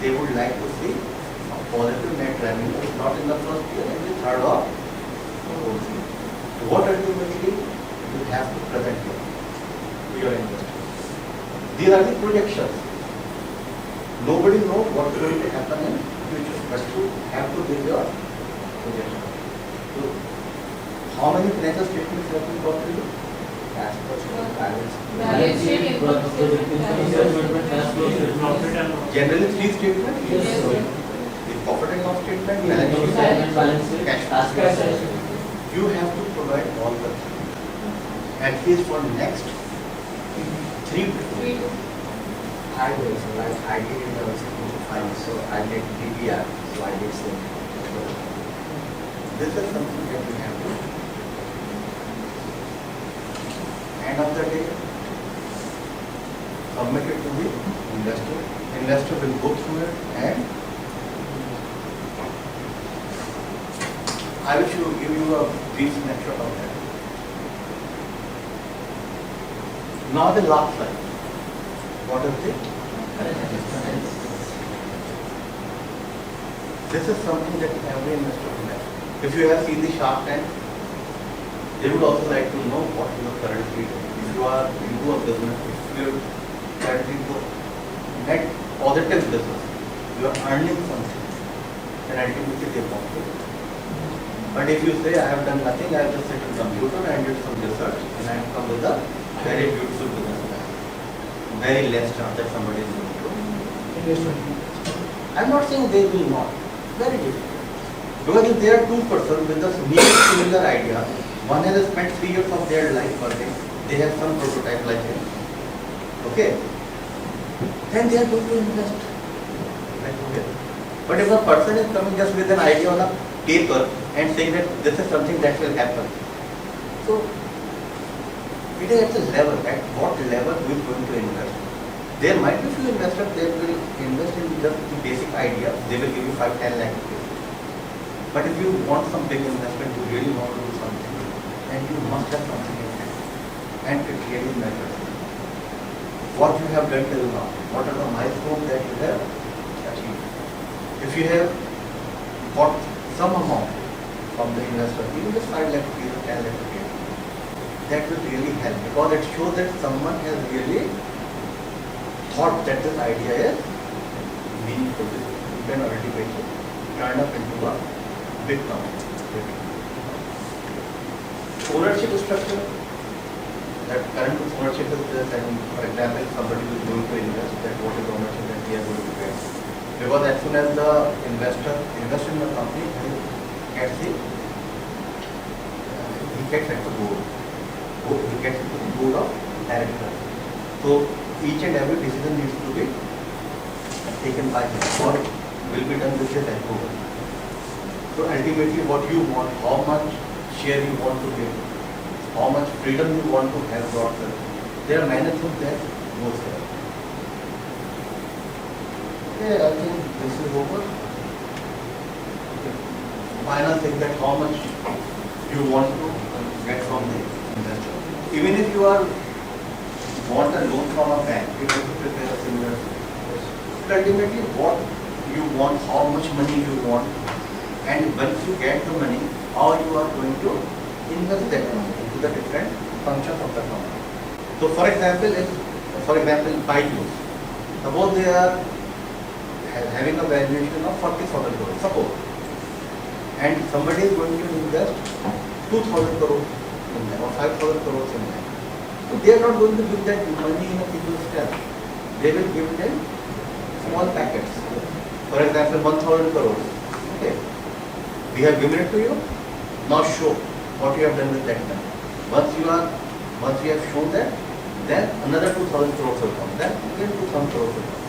they would like to see a positive net revenue, if not in the first year, in the third or fourth year. So what ultimately you have to present here to your investors. These are the projections. Nobody knows what is going to happen in future, but you have to give your projection. So, how many financial statements have been got to you? Cash flow, balance sheet. Balance sheet, income statement, cash flow. Profit and loss. Generally, three statements. Yes, sir. The profit and loss statement, balance Income sheet, statement, balance sheet, cash cash flow. flow. You have to provide all the three. At least for next 3 years. I did, so like I did in the finance, so I did DBR, so I did same. This is something that you have to. End of the day, submit it to the investor. Investor will go through it and I will give you a brief snapshot of that. Now the last slide. What is it? This is something that every investor will have. If you have seen the Shark Tank, they would also like to know what you are currently doing. If you are into a business, if you are currently into net positive business, you are earning something, then ultimately they want to. But if you say, I have done nothing, I have just sit on the computer and did some research, and I have come with a very beautiful business plan. Very less chance that somebody is going to. I'm not saying they will not. Very difficult. Because if there are two persons with a similar idea, one has spent 3 years of their life working, they have some prototype like him. Okay? Then they are going to invest. Like, okay. But if a person is coming just with an idea on a paper and saying that this is something that will happen. So, it is at the level, at what level we are going to invest. There might be few investors that will invest in just the basic idea, they will give you 5-10 lakh rupees. But if you want some big investment, you really want to do something, then you must have something in hand. And it really matters. What you have done till now, what are the milestones that you have achieved. If you have got some amount from the investor, even just 5 lakh rupees or 10 lakh rupees, that will really help because it shows that someone has really thought that this idea is meaningful. You can ultimately turn up into a big company. Ownership structure, that current ownership is this, and for example, if somebody is going to invest, that what is the ownership that he is going to get. Because as soon as the investor invests in the company, he gets at the board. He gets into the board of directors. So each and every decision needs to be taken by him or will be done with his approval. So ultimately what you want, how much share you want to give, how much freedom you want to have yourself. There are many things that goes there. Okay, I think this is over. Okay. final thing that how much you want to get from the investor. Even if you are want a loan from a bank, you have to prepare a similar thing. But ultimately what you want, how much money you want, and once you get the money, how you are going to invest that money into the different functions of the company. So for example, Byju's, suppose they are having a valuation of 40,000 crores, suppose, and somebody is going to invest 2,000 crores in them or 5,000 crores in them. So they are not going to give that money in a single step. They will give them small packets. For example, 1,000 crores. Okay. We have given it to you. Now show what you have done with that money. Once you have shown that, then another 2,000 crores will come. Then again 2,000 crores will come.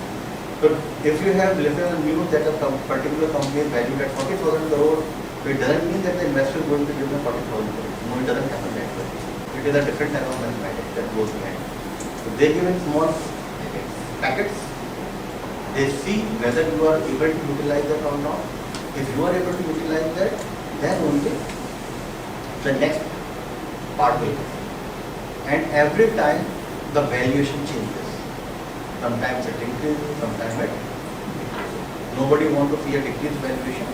But if you have listened and knew that a particular company is valued at 40,000 crores, it doesn't mean that the investor is going to give them 40,000 crores. No, it doesn't happen that way. It is a different type of mathematics that goes behind. So they give in small packets. They see whether you are able to utilize that or not. If you are able to utilize that, then only the next part will come. And every time the valuation changes. Sometimes it increases, sometimes it decreases. Nobody wants to see a decreased valuation.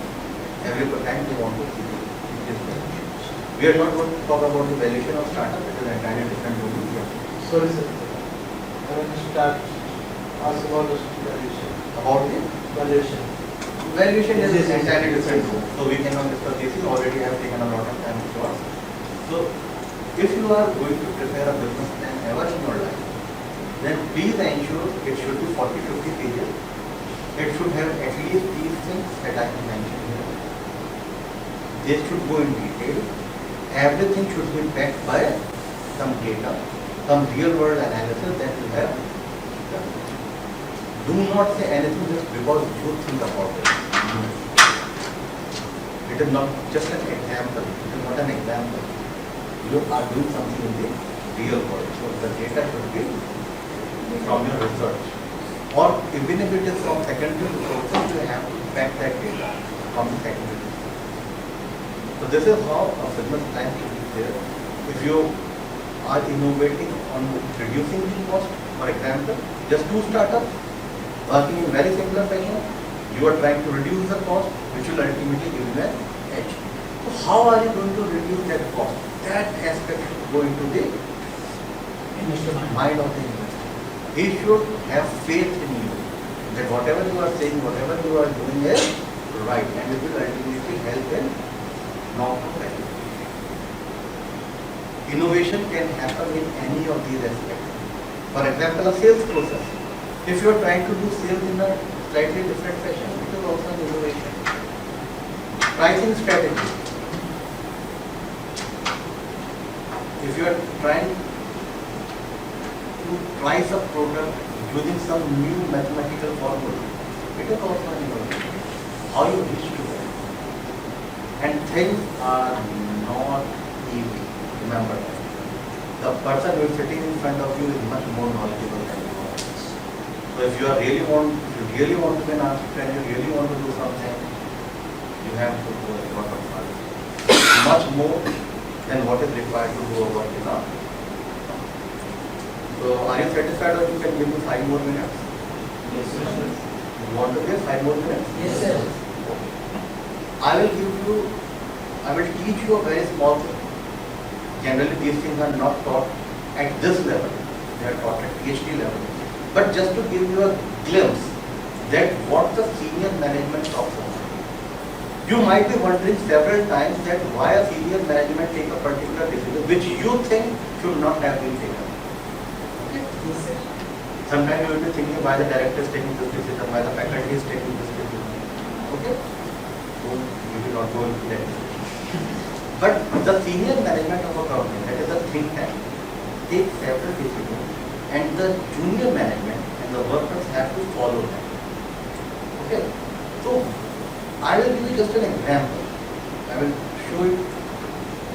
Every time they want to see the decreased valuation. We are not going to talk about the valuation of startup. It is entirely different domain. Sorry, sir. I want to start ask about the valuation. About the Valuation. valuation is entirely different. So we cannot discuss this. We already have taken a lot of time to us. So if you are going to prepare a business plan ever in your life, then please ensure it should be 40-50 pages. It should have at least these things that I have mentioned here. They should go in detail. Everything should be backed by some data, some real world analysis that you have done. Do not say anything just because you think about it. It is not just an example. It is not an example. You are doing something in the real world. So the data should be from your research. Or even if it is from secondary sources, you have to back that data from the secondary sources. So this is how a business plan should be there. If you are innovating on reducing the cost, for example, just two startups working in very similar fashion, you are trying to reduce the cost, which will ultimately give you an edge. So how are you going to reduce that cost? That aspect should go into the mind of the investor. He should have faith in you that whatever you are saying, whatever you are doing is right, and it will ultimately help in long-term value. Innovation can happen in any of these aspects. For example, a sales process. If you are trying to do sales in a slightly different fashion, it is also an innovation. Pricing strategy. If you are trying to price a product using some new mathematical formula, it is also an innovation. How you reach to that. And things are not easy. Remember that. The person who is sitting in front of you is much more knowledgeable than you are. So if you really want to be an entrepreneur, you really want to do something, you have to do a lot of hard work. Much more than what is required to do a work in a. So are you satisfied, or you can give me 5 more minutes? Yes, sir. You want to give 5 more minutes? Yes, sir. Okay. I will teach you a very small thing. Generally these things are not taught at this level. They are taught at PhD level. But just to give you a glimpse that what the senior management talks about. You might be wondering several times that why a senior management take a particular decision which you think should not have been taken. Okay? Yes, sir. Sometimes you will be thinking why the director is taking this decision, why the faculty is taking this decision. Okay? So we will not go into that. But the senior management of a company, that is a think tank, takes several decisions, and the junior management and the workers have to follow that. Okay? So I will give you just an example. I will show it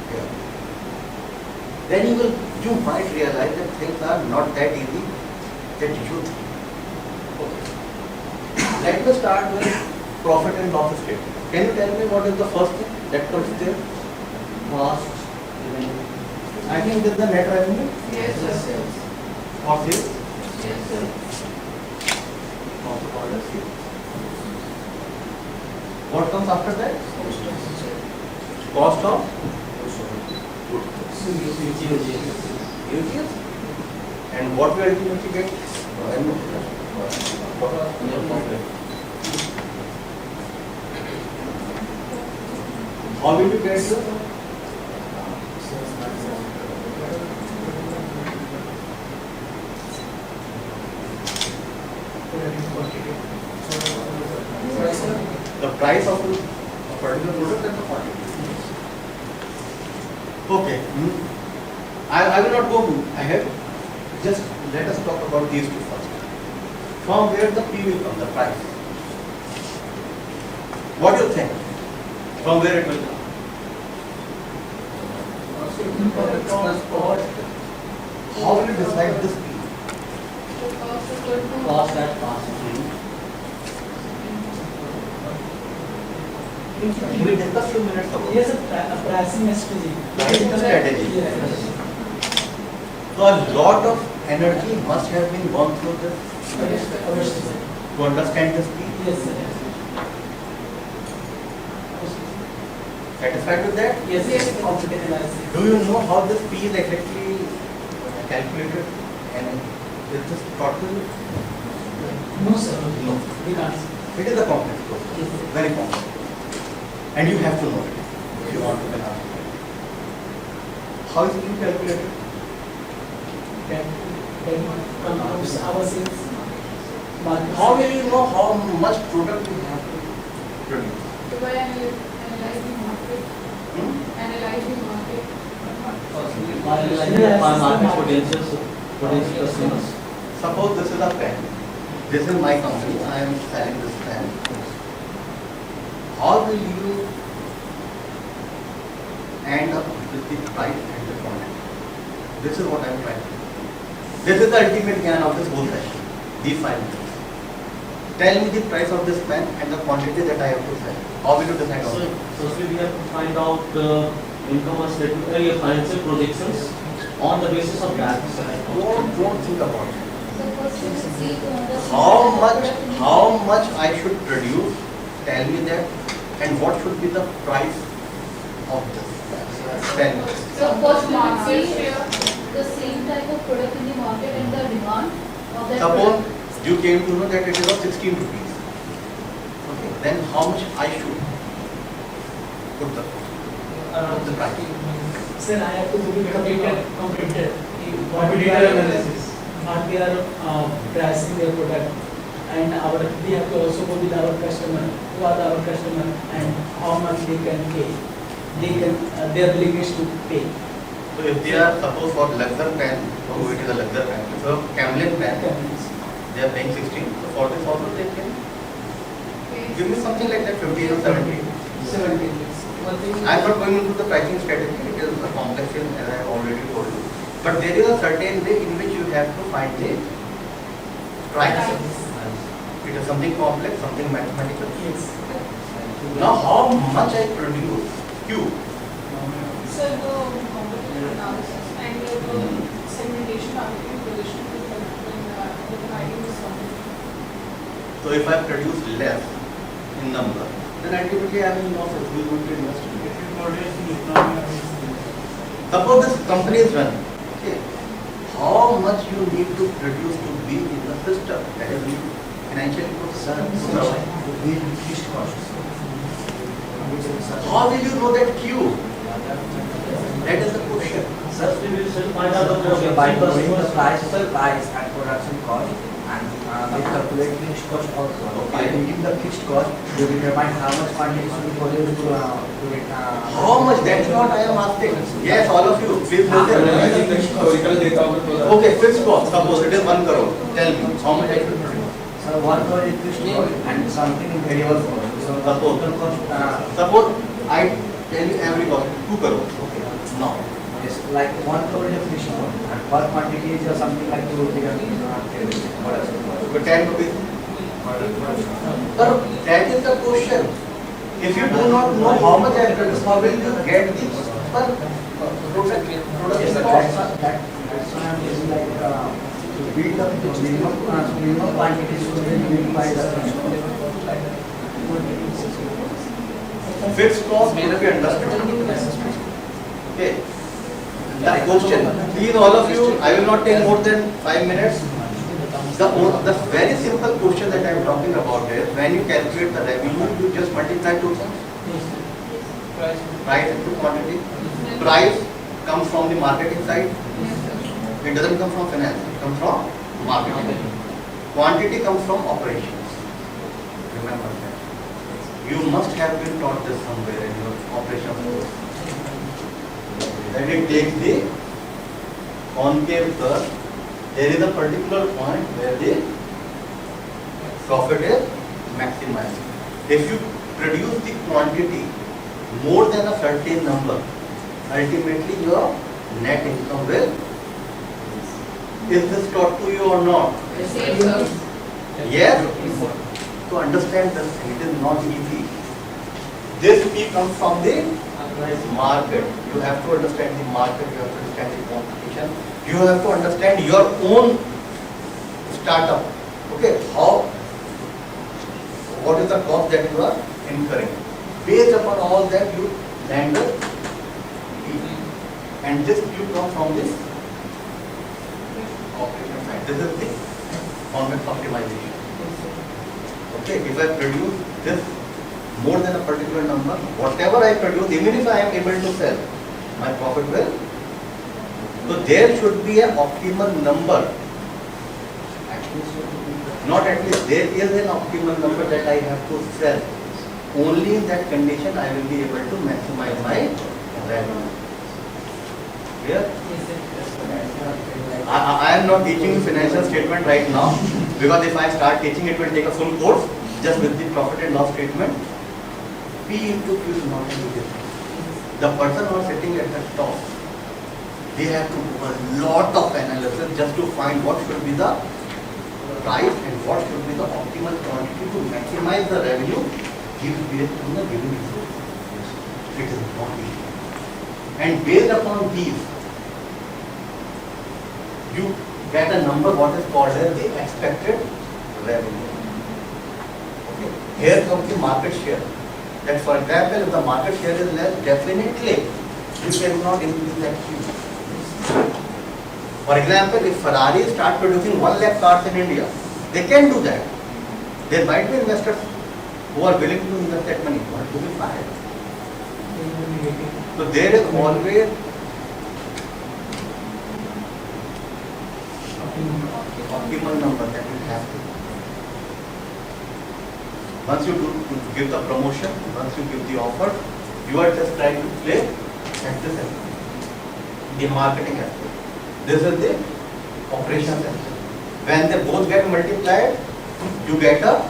here. Then you might realize that things are not that easy that you think. Okay. Let me start with profit and loss statement. Can you tell me what is the first thing? that comes there, cost, revenue. I think this is the net revenue Yes, sir. or sales. Yes, sir. Also called as sales. What comes after that? Cost of UGS. And what we ultimately get? How will you get the price of a particular product and the quantity? Okay. I will not go ahead. Just let us talk about these two first. From where the P will come, the price. What do you think? From where it will come? How will you decide this P? Cost that cost. We discussed few minutes ago. Yes, a pricing strategy. Pricing strategy. Yes. So a lot of energy must have been gone through this to understand this P. Yes, sir. Satisfied with that? Yes, yes, competitive analysis. Do you know how this P is exactly calculated? And is this total? No, sir. No. We can't. It is a complex process. Yes, sir. Very complex. And you have to know it if you want to be an How is it being calculated? Then come out our sales. How will you know how much product you have to produce? To buy analyze the market, analyze the market. Market potential customers. Suppose this is a pen. This is my company. I am selling this pen. How will you end up with the price and the quantity? This is what I am trying to do. This is the ultimate gain of this whole session. These 5 minutes. Tell me the price of this pen and the quantity that I have to sell. How will you decide on So, it? firstly, we have to find out income statement, financial projections on the basis of that. Don't think about it. So first we will see to understand. How much I should produce? Tell me that. And what should be the price of this pen? So first we will see the same type of product in the market and the demand of that Suppose product. you came to know that it is of 16 rupees. Okay. Then how much I should put the price? Sir, I have to do competitor Competitor analysis. What we are pricing their product, and we have to also go with our customer, who are our customer, and how much they can pay. Their willingness to pay. So if they are, suppose for luxury pen, so it is a luxury pen. So Camlin pen, they are paying 16. So for this also they can give me something like that 15 or 17. 17. I am not going into the pricing strategy. It is a complex thing, as I have already told you. But there is a certain way in which you have to find the price. It is something complex, something mathematical. Yes. Now how much I produce? Q. So the competitive analysis and the segmentation targeting position will help in dividing this company. So if I produce less in number, then ultimately I am in losses. We will be investing. Suppose this company is run. Okay. How much you need to produce to be in the system? That is financially How will you know that Q? That is the question. First, we will find out the By knowing the price and production cost, and we calculate fixed cost also. By taking the fixed cost, you determine how much quantity should be produced to How much? That's what I am asking. Yes, all of you. Please listen. Okay, fixed cost. Suppose it is 1 crore. Tell me how much I should produce. So 1 crore is fixed cost and something in variable cost. So the total cost. Suppose I tell you every cost 2 crore. Okay. Now. Yes, like 1 crore is a fixed cost, and per quantity is something like 2 rupees. So 10 rupees. But that is the question. If you do not know how much I produce, how will you get the per production cost? That's why I'm using like to build up the minimum quantities to then build by the Fixed cost may be understood. Okay. The question, please all of you, I will not take more than 5 minutes. The very simple question that I am talking about is, when you calculate the revenue, you just multiply two things. Price into quantity. Price comes from the marketing side. It doesn't come from finance, it comes from marketing. Quantity comes from operations. Remember that. You must have been taught this somewhere in your operations course. That it takes the concave curve. There is a particular point where the profit is maximized. If you produce the quantity more than a certain number, ultimately your net income will. Is this taught to you or not? Yes? To understand this thing, it is not easy. This fee comes from the market. You have to understand the market, you have to understand the competition, you have to understand your own startup. Okay, what is the cost that you are incurring? Based upon all that, you land the fee. And this fee comes from this operation side. This is the convex optimization. Okay, if I produce this more than a particular number, whatever I produce, even if I am able to sell, my profit will. So there should be an optimal number. Not at least, there is an optimal number that I have to sell. Only in that condition I will be able to maximize my revenue. Clear? I am not teaching you financial statement right now, because if I start teaching, it will take a full course just with the profit and loss statement. P into Q is not into this. The person who is sitting at the top, they have to do a lot of analysis just to find what should be the price and what should be the optimal quantity to maximize the revenue based on the given resource. It is not easy. And based upon these, you get a number what is called as the expected revenue. Okay. Here comes the market share. That for example, if the market share is less, definitely you cannot increase that Q. For example, if Ferrari start producing 1 lakh cars in India, they can do that. There might be investors who are willing to invest that money, but to be fired. So there is always optimal number that you have to. Once you give the promotion, once you give the offer, you are just trying to play at this aspect, the marketing aspect. This is the operations aspect. When they both get multiplied, you get a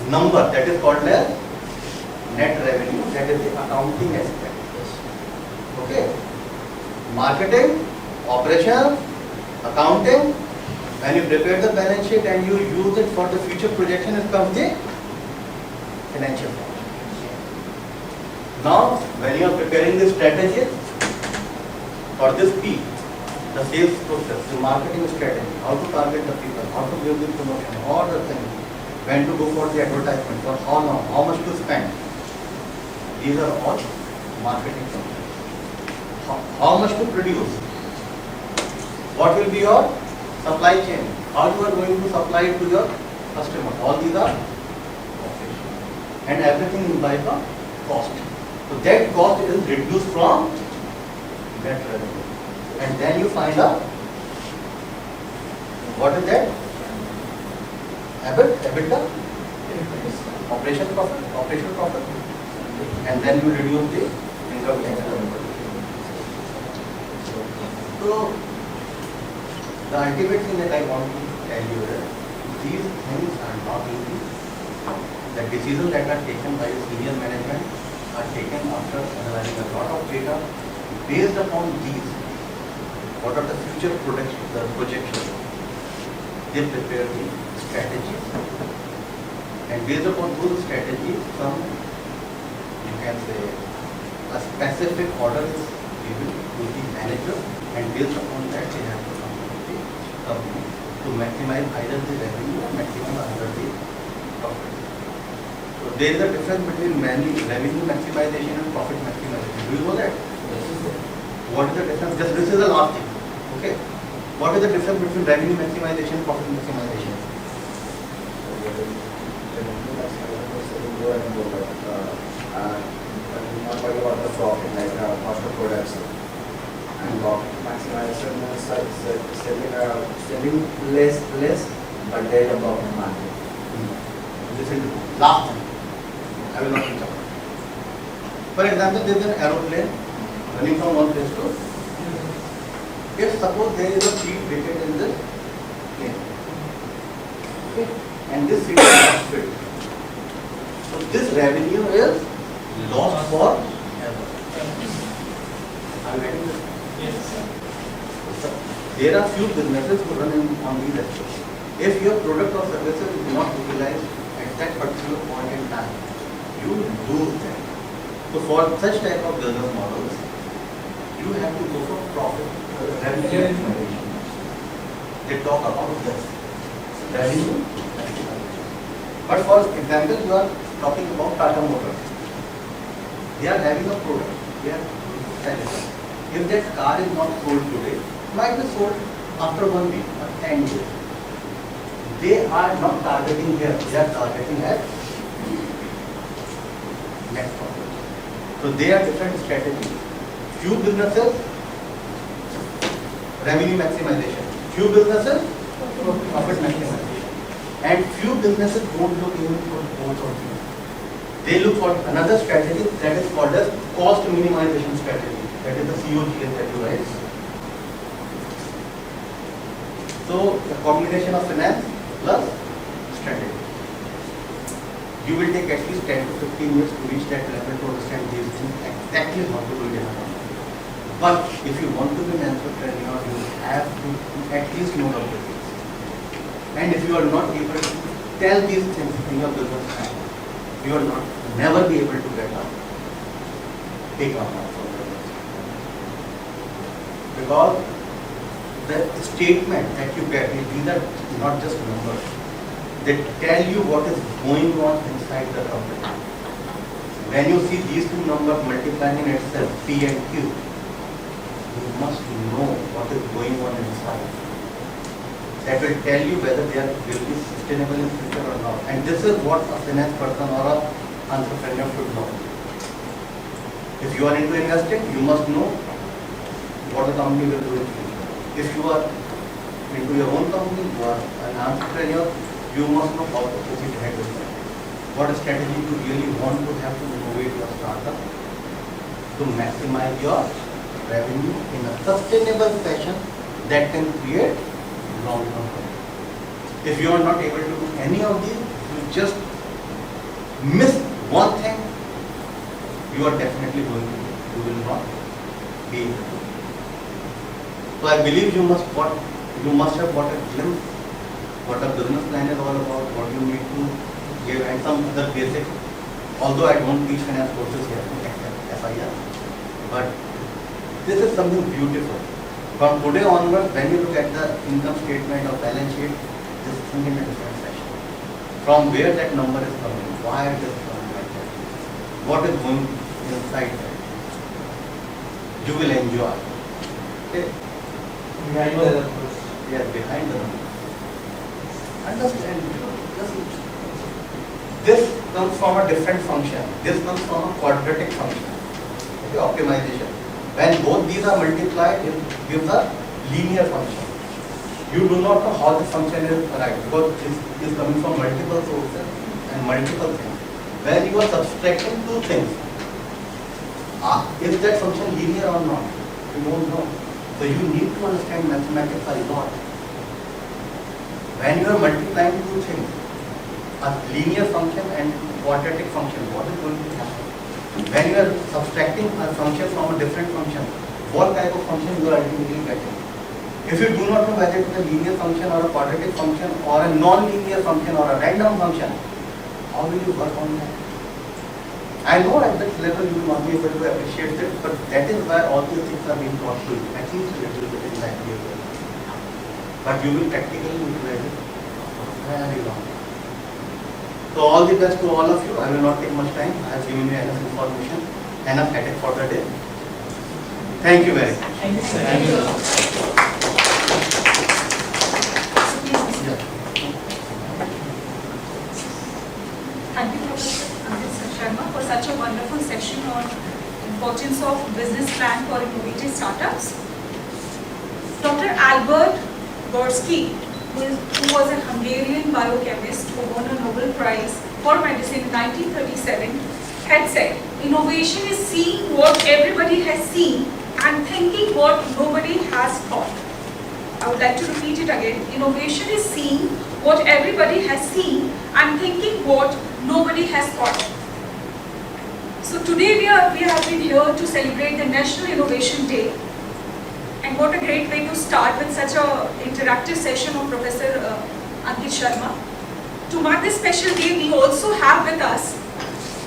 number that is called as net revenue, that is the accounting aspect. Okay? Marketing, operations, accounting, when you prepare the balance sheet and you use it for the future projection, it comes the financial part. Now, when you are preparing the strategy for this P, the sales process, the marketing strategy, how to target the people, how to give the promotion, all the things, when to go for the advertisement, for how long, how much to spend. These are all marketing functions. How much to produce? What will be your supply chain? How you are going to supply it to your customer? All these are operations. And everything is by the cost. So that cost is reduced from net revenue. And then you find out what is that? EBITDA? Operational profit. And then you reduce the income tax. So the ultimate thing that I want to tell you is, these things are not easy. The decisions that are taken by the senior management are taken after analyzing a lot of data. Based upon these, what are the future projections? They prepare the strategies. And based upon those strategies, some, you can say, a specific order is given to the manager, and based upon that, they have to come to the company to maximize either the revenue or maximize either the profit. So there is a difference between revenue maximization and profit maximization. Do you know that? What is the difference? Just this is the last thing. Okay. What is the difference between revenue maximization and profit maximization? Not worry about the profit, like cost of production. And profit maximization is selling less, but there is a profit margin. This is the last thing. I will not talk. For example, there is an aeroplane running from one place to. If suppose there is a seat vacant in this plane, okay, and this seat is not filled, so this revenue is lost forever. Are you getting this? Yes. So, there are few businesses who run on these aspects. If your product or services is not utilized at that particular point in time, you lose that. So for such type of business models, you have to go for profit revenue maximization. They talk about this revenue maximization. But for example, you are talking about Tata Motors. They are having a product. They are selling it. If that car is not sold today, it might be sold after 1 week or 10 years. They are not targeting here. They are targeting at next profit. So they are different strategies. Few businesses, revenue maximization. Few businesses, profit maximization. And few businesses don't look even for both of these. They look for another strategy that is called as cost minimization strategy. That is the COGS that you write. So the combination of finance plus strategy. You will take at least 10 to 15 years to reach that level to understand these things exactly how to do it. But if you want to be an entrepreneur, you have to at least know the basics. And if you are not able to tell these things in your business plan, you will never be able to get up. Take up. Because the statement that you get, these are not just numbers. They tell you what is going on inside the company. When you see these two numbers multiplying in itself, P and Q, you must know what is going on inside. That will tell you whether they will be sustainable in future or not. And this is what a finance person or an entrepreneur should know. If you are into investing, you must know what the company will do in future. If you are into your own company, you are an entrepreneur, you must know how to put it ahead with that. What strategy you really want to have to innovate your startup to maximize your revenue in a sustainable fashion that can create long-term value. If you are not able to do any of these, you just miss one thing, you are definitely going to, you will not be able to. So I believe you must have got a glimpse what a business plan is all about, what you need to give, and some other basics. Although I don't teach finance courses here, except FIR, but this is something beautiful. From today onwards, when you look at the income statement or balance sheet, just think in a different fashion. From where that number is coming, why it is coming like that, what is going inside that. You will enjoy. Okay? Behind the numbers. Yes, behind the numbers. Understand? This comes from a different function. This comes from a quadratic function. Okay, optimization. When both these are multiplied, it gives a linear function. You do not know how the function is arrived because this is coming from multiple sources and multiple things. When you are subtracting two things, is that function linear or not? You don't know. So you need to understand mathematics a lot. When you are multiplying two things, a linear function and quadratic function, what is going to happen? When you are subtracting a function from a different function, what type of function you are ultimately getting? If you do not know whether it is a linear function or a quadratic function or a non-linear function or a random function, How will you work on that? I know at that level you will not be able to appreciate it, but that is why all these things are being taught to you, at least a little bit in that level. But you will practically utilize it very long. So all the best to all of you. I will not take much time. I have given you enough information, enough headache for the day. Thank you very much. Thank you, sir. Thank you. Yeah. Thank you, Professor Ankit Sharma, for such a wonderful session on importance of business plan for innovative startups. Dr. Albert Borsky, who was a Hungarian biochemist who won a Nobel Prize for Medicine in 1937, had said, innovation is seeing what everybody has seen and thinking what nobody has thought. I would like to repeat it again. Innovation is seeing what everybody has seen and thinking what nobody has thought. So today we have been here to celebrate the National Innovation Day. And what a great way to start with such an interactive session of Professor Ankit Sharma. To mark this special day, we also have with us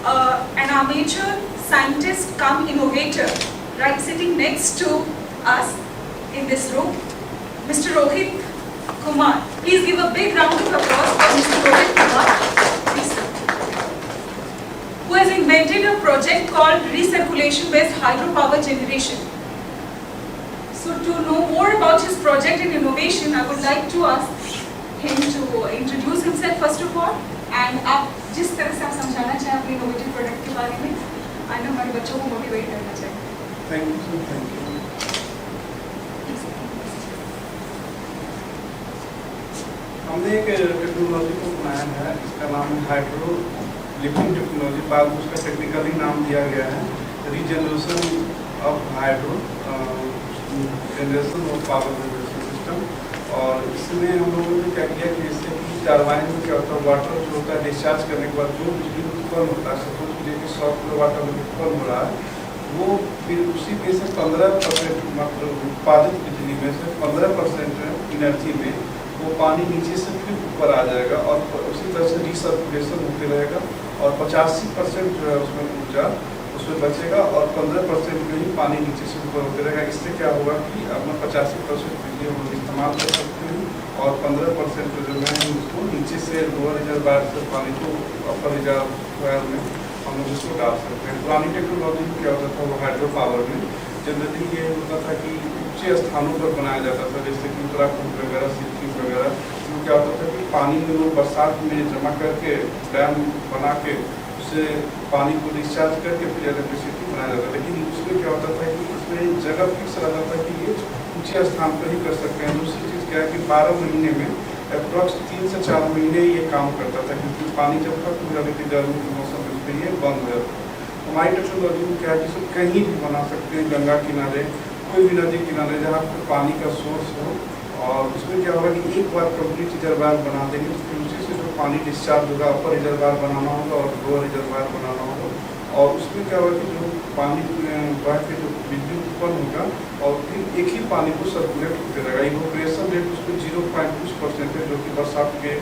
an amateur scientist cum innovator, right, sitting next to us in this room, Mr. Rohit Kumar. Please give a big round of applause for Mr. Rohit Kumar, please, sir, who has invented a project called recirculation-based hydropower generation. So to know more about his project and innovation, I would like to ask him to introduce himself first of all, and आप जिस तरह से आप समझाना चाहें अपने innovative product के बारे में, and हमारे बच्चों को motivate करना चाहें. Thank you, sir. Thank you. हमने एक टेक्नोलॉजी को बनाया है, इसका नाम है हाइड्रो लिफ्टिंग टेक्नोलॉजी। बाद में उसका टेक्निकली नाम दिया गया है regeneration of hydro generation of power generation system. और इसमें हम लोगों ने क्या किया कि इससे कि टरबाइन में क्या होता है, वाटर जो होता है डिस्चार्ज करने के बाद जो बिजली उत्पन्न होता है, सपोज कीजिए कि 100 किलोवाट उत्पन्न हो रहा है, वो फिर उसी में से 15% मात्र उत्पादित बिजली में से 15% एनर्जी में वो पानी नीचे से फिर ऊपर आ जाएगा और उसी तरह से रिसर्कुलेशन होते रहेगा और 85% जो है उसमें ऊर्जा उसमें बचेगा और 15% में ही पानी नीचे से ऊपर होते रहेगा। इससे क्या होगा कि अपना 85% बिजली हम इस्तेमाल कर सकते हैं और 15% जो है हम उसको नीचे से लोअर रिजर्वायर से पानी को अपर रिजर्वायर में हम लोग उसको डाल सकते हैं। पुरानी टेक्नोलॉजी में क्या होता था, वो हाइड्रो पावर में जनरली ये होता था कि ऊंचे स्थानों पर बनाया जाता था, जैसे कि उत्तराखंड वगैरह, सिक्किम वगैरह। तो क्या होता था कि पानी में लोग बरसात में जमा करके डैम बना के उससे पानी को डिस्चार्ज करके फिर इलेक्ट्रिसिटी बनाया जाता था। लेकिन उसमें क्या होता था कि उसमें जगह फिक्स रहता था कि ये ऊंचे स्थान पर ही कर सकते हैं। दूसरी चीज़ क्या है कि 12 महीने में अप्रॉक्स 3 से 4 महीने ये काम करता था, क्योंकि पानी जब खत्म हो जाती थी गर्मी के मौसम में फिर ये बंद हो जाता। हमारी टेक्नोलॉजी में क्या है कि कहीं भी बना सकते हैं, गंगा किनारे, कोई भी नदी किनारे जहाँ पर पानी का सोर्स हो। और उसमें क्या होगा कि एक बार कंप्लीट रिजर्वायर बना देंगे तो फिर उसी से जो पानी डिस्चार्ज होगा, अपर रिजर्वायर बनाना होगा और लोअर रिजर्वायर बनाना होगा। और उसमें क्या होगा कि जो पानी बह के जो बिजली उत्पन्न होगा और फिर एक ही पानी को सर्कुलेट होते रहेगा। इवोपरेशन रेट उसमें 0.कुछ% है, जो कि बरसात के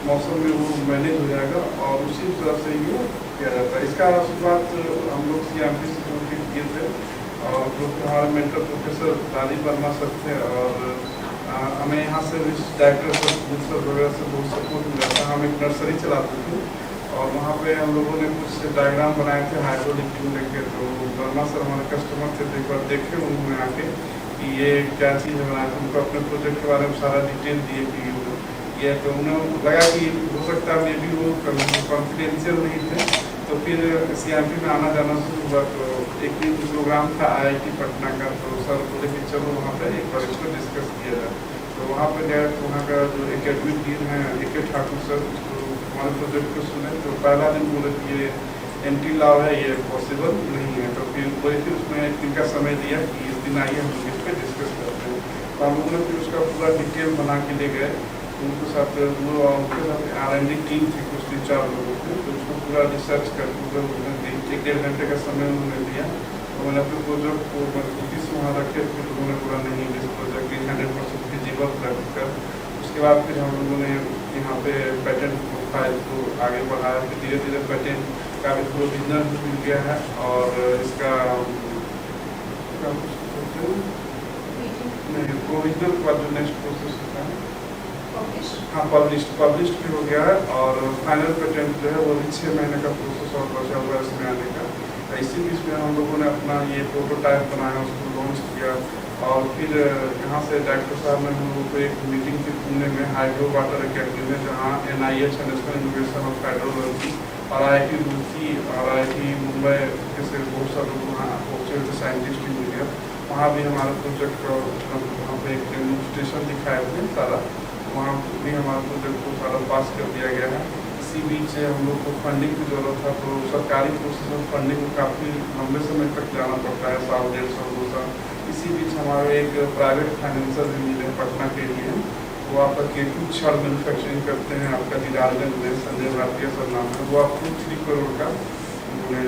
मौसम में वो मैनेज हो जाएगा और उसी तरह से ये किया जाता है। इसका शुरुआत हम लोग CMP से किए थे और जो कि हमारे mentor professor Rajiv Verma sir थे और हमें यहाँ से डायरेक्टर सर वगैरह से बहुत सपोर्ट मिला था। हम एक नर्सरी चलाते थे और वहाँ पे हम लोगों ने कुछ डायग्राम बनाए थे हाइड्रो लिफ्टिंग लेके। तो वर्मा सर हमारे कस्टमर थे, तो एक बार देखे उन्होंने आके कि ये क्या चीज़ बनाया था। उनको अपने प्रोजेक्ट के बारे में सारा डिटेल दिए कि ये, तो उन्हें लगा कि हो सकता है मे भी वो कॉन्फिडेंशियल नहीं थे। तो फिर CMP में आना जाना शुरू हुआ। तो एक दिन प्रोग्राम था IIT पटना का, तो सर बोले कि चलो वहाँ पर एक बार इसको डिस्कस किया जाए। तो वहाँ पर गए, तो वहाँ का जो एकेडमिक डीन है AK ठाकुर सर, उसको हमारे प्रोजेक्ट को सुने। तो पहला दिन बोले कि ये एंटी लॉ है, ये पॉसिबल नहीं है। तो फिर बोले फिर उसमें एक दिन का समय दिया कि इस दिन आइए हम लोग इस पर डिस्कस करते हैं। तो हम लोगों ने फिर उसका पूरा डिटेल बना के ले गए उनके साथ। वो उनके साथ R&D टीम थी कुछ 3-4 लोगों की। तो उसको पूरा रिसर्च करके उन्होंने 1-1.5 घंटे का समय उन्होंने दिया। तो मैंने अपने प्रोजेक्ट को मजबूती से वहाँ रखे। फिर उन्होंने पूरा नहीं, इस प्रोजेक्ट 100% फिजिबल कर। उसके बाद फिर हम लोगों ने यहाँ पे पेटेंट फाइल को आगे बढ़ाया कि धीरे धीरे पेटेंट का भी प्रोविजनल मिल गया है और इसका नहीं प्रोविजनल का जो नेक्स्ट प्रोसेस होता है हाँ पब्लिश्ड भी हो गया है और फाइनल पेटेंट जो है वो भी 6 महीने का प्रोसेस और बचा हुआ है इसमें आने का। इसी बीच में हम लोगों ने अपना ये प्रोटोटाइप बनाया, उसको लॉन्च किया और फिर यहाँ से डायरेक्टर साहब ने हम लोगों को एक मीटिंग थी पुणे में हाइड्रो वाटर अकेडमी में, जहाँ NIH national innovation of hydrology और IIT रुड़की और IIT मुंबई के से बहुत सारे लोग वहाँ पहुँचे थे, साइंटिस्ट भी मिल गया। वहाँ भी हमारे प्रोजेक्ट का वहाँ पे एक डेमोन्स्ट्रेशन दिखाए थे सारा, वहाँ भी हमारे प्रोजेक्ट को सारा पास कर दिया गया है। इसी बीच हम लोग को फंडिंग की जरूरत था, तो सरकारी प्रोसेस में फंडिंग को काफ़ी लंबे समय तक जाना पड़ता है, 1.5 साल 2 साल। इसी बीच हमारे एक प्राइवेट फाइनेंसर भी मिले पटना के लिए, वो आपका केतु छड़ मैन्युफैक्चरिंग करते हैं आपका दीदारगंज में, संजय भारतीय सर नाम है, वो आपको 3 करोड़ का उन्होंने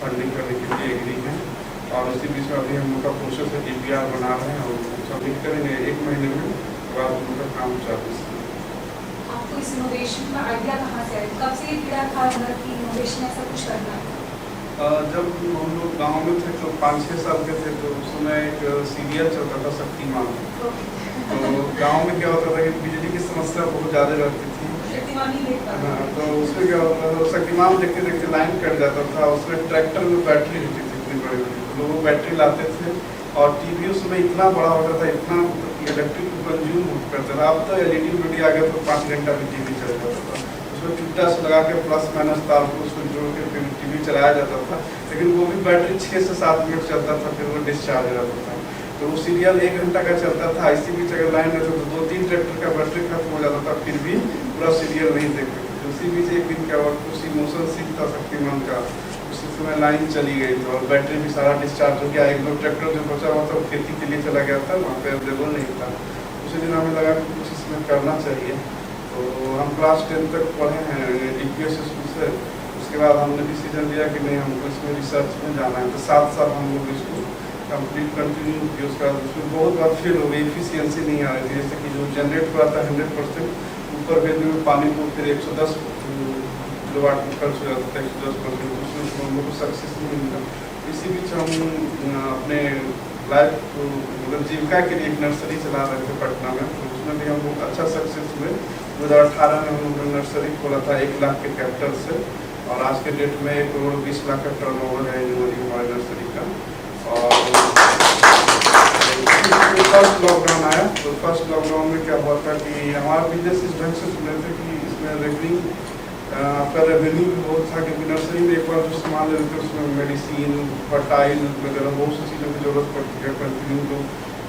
फंडिंग करने के लिए एग्री हैं। और इसी बीच में अभी हम लोग का प्रोसेस है DPR बना रहे हैं और सबमिट करेंगे 1 महीने में, बाद उनका काम चालू है। आपको इस इनोवेशन का आइडिया कहाँ से आया? कब से ये कीड़ा था अंदर की इनोवेशन ऐसा कुछ करना है? जब हम लोग गांव में थे तो 5-6 साल के थे, तो उस समय एक सीरियल चलता था शक्तिमान। तो गांव में क्या होता था कि बिजली की समस्या बहुत ज़्यादा रहती थी। शक्तिमान ही देखता था। तो उसमें क्या होता था, शक्तिमान देखते देखते लाइन कट जाता था, उसमें ट्रैक्टर में बैटरी होती थी इतनी बड़ी बड़ी, तो लोग बैटरी लाते थे और TV उसमें इतना बड़ा होता था, इतना इलेक्ट्रिक कंज्यूम करता था। अब तो LED आ गया तो 5 घंटा भी TV चल जाता था, उसमें चुट्टा से लगा के प्लस माइनस तार को उसको जोड़ के फिर TV चलाया जाता था, लेकिन वो भी बैटरी 6 से 7 मिनट चलता था, फिर वो डिस्चार्ज हो जाता था। तो वो सीरियल 1 घंटा का चलता था। इसी बीच अगर लाइन रहता तो 2-3 ट्रैक्टर का बैटरी खत्म हो जाता था, फिर भी पूरा सीरियल नहीं देखते थे। उसी बीच एक दिन क्या हुआ, कुछ इमोशन सीन था शक्तिमान का, उसी समय लाइन चली गई थी और बैटरी भी सारा डिस्चार्ज हो गया। 1-2 ट्रैक्टर जो बचा हुआ था वो खेती के लिए चला गया था, वहाँ पे अवेलेबल नहीं था। उसी दिन हमें लगा कि कुछ इसमें करना चाहिए, तो हम क्लास 10 तक पढ़े हैं DPS स्कूल से। उसके बाद हमने डिसीजन लिया कि नहीं, हमको इसमें रिसर्च में जाना है, तो 7 साल हम लोग इसको कंप्लीट कंटिन्यू किया। उसके बाद उसमें बहुत बार फेल हो गई, एफिशिएंसी नहीं आ रही थी, जैसे कि जो जनरेट हुआ था 100% ऊपर भेजने में पानी को फिर 110 किलोवाट में खर्च हो जाता था, 110%, उसमें हम लोग को सक्सेस नहीं मिला। इसी बीच हम अपने लाइफ को मतलब जीविका के लिए एक नर्सरी चला रहे थे पटना में, तो उसमें भी हम लोग अच्छा सक्सेस हुए। 2018 में हम लोग ने नर्सरी खोला था 1 लाख के कैपिटल से, और आज के डेट में 1 करोड़ 20 लाख का टर्नओवर है एनुअली हमारे नर्सरी का। और फर्स्ट लॉकडाउन आया, तो फर्स्ट लॉकडाउन में क्या हुआ था कि हमारा बिजनेस इस ढंग से चल रहे थे कि इसमें रेवन्यू आपका रेवेन्यू भी बहुत था, क्योंकि नर्सरी में एक बार जो सामान लेते हैं उसमें मेडिसिन, फर्टाइल वगैरह बहुत सी चीज़ों की जरूरत पड़ती है, कंटिन्यू तो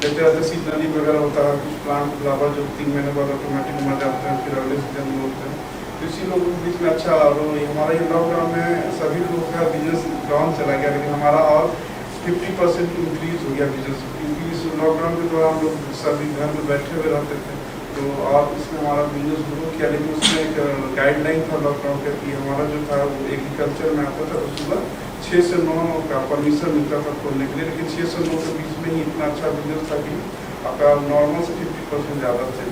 लेते रहते। सीजनली वगैरह होता है, कुछ प्लांट फ्लावर जो 3 महीने बाद ऑटोमेटिक मर जाते हैं, फिर अगले सीजन में होते हैं। तो इसी लोगों के बीच में अच्छा हमारा ये लॉकडाउन में सभी लोगों का बिजनेस डाउन चला गया, लेकिन हमारा और 50% इंक्रीज हो गया बिजनेस, क्योंकि इस लॉकडाउन के दौरान हम लोग सभी घर में बैठे हुए रहते थे। तो और इसमें हमारा बिजनेस ग्रो किया, लेकिन उसमें एक गाइडलाइन था लॉकडाउन का कि हमारा जो था वो एग्रीकल्चर में आता था, तो सुबह 6 से 9 का परमिशन मिलता था खोलने के लिए, लेकिन 6 से 9 के बीच में ही इतना अच्छा बिजनेस था कि आपका नॉर्मल से 50% ज़्यादा थे।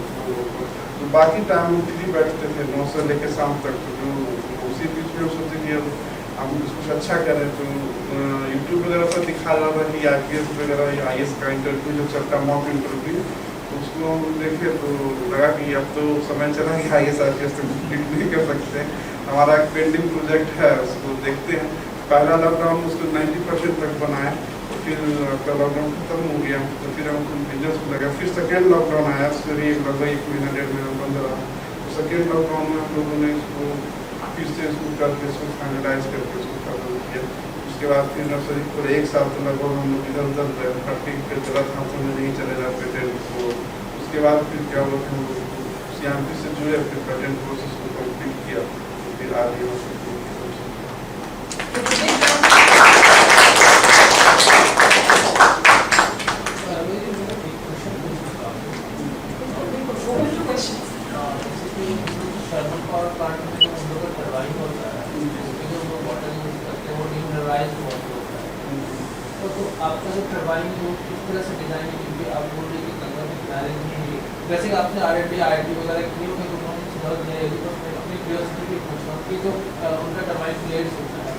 तो बाकी टाइम हम फ्री बैठते थे 9 से लेकर शाम तक। तो जो उसी बीच में हम सोचे कि अब हम कुछ अच्छा करें, तो यूट्यूब वगैरह पर दिखा रहा था कि IPS वगैरह या IAS का इंटरव्यू जो चलता मॉक इंटरव्यू, उसको हम देखे तो लगा कि अब तो समय चला कि IAS IPS तो कंप्लीट नहीं कर सकते। हमारा एक पेंडिंग प्रोजेक्ट है, उसको देखते हैं। पहला लॉकडाउन उसको 90% तक बनाया, तो फिर आपका लॉकडाउन खत्म हो गया, तो फिर हमको बिजनेस को लगा। फिर सेकेंड लॉकडाउन आया, उसमें भी लगभग 1 महीना 1.5 महीना बंद रहा। तो सेकेंड लॉकडाउन में हम लोगों ने इसको फिर से इसको करके इसको फाइनलाइज करके उसको खत्म किया। उसके बाद फिर नर्सरी पूरे 1 साल तो लगभग हम लोग इधर उधर फटके पे गलत हाथों में नहीं चले जाते थे। तो उसके बाद फिर क्या हुआ कि हम लोग CMP से जुड़े, फिर पेटेंट प्रोसेस को कंप्लीट किया, फिर आगे थर्मल पावर प्लांट में जो हम लोग का टरबाइन होता है, उसमें जो हम लोग वाटर यूज करते हैं वो डिमिनरलाइज्ड वाटर होता है। तो आपका जो टरबाइन जो किस तरह से डिजाइन है, क्योंकि आप बोल रहे हैं कि गंगा के किनारे नहीं है, वैसे आपने R&D IIT वगैरह की होगी तो उन्होंने सुधार दिया है, तो अपनी क्यूरियोसिटी भी पूछता हूँ कि जो उनका टर्बाइन ब्लेड्स होता है,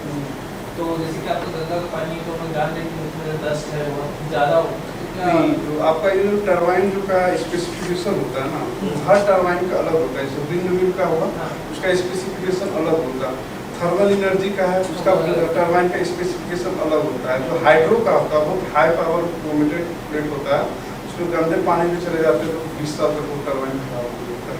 तो जैसे कि आपको गंगा का पानी तो हम लोग जान रहे हैं कि उसमें डस्ट है बहुत ज़्यादा होता है, तो क्या नहीं, तो आपका ये जो टरबाइन जो का स्पेसिफिकेशन होता है ना, हर टरबाइन का अलग होता है। जैसे विंड मिल का हुआ, हाँ। उसका स्पेसिफिकेशन अलग होता है। थर्मल एनर्जी का है, उसका टरबाइन का स्पेसिफिकेशन अलग होता है। जो हाइड्रो का होता है वो हाई पावर मोमेटेड प्लेट होता है, उसमें गंदे पानी में चले जाते हैं तो 20 साल तक वो टरबाइन खराब हो जाता है।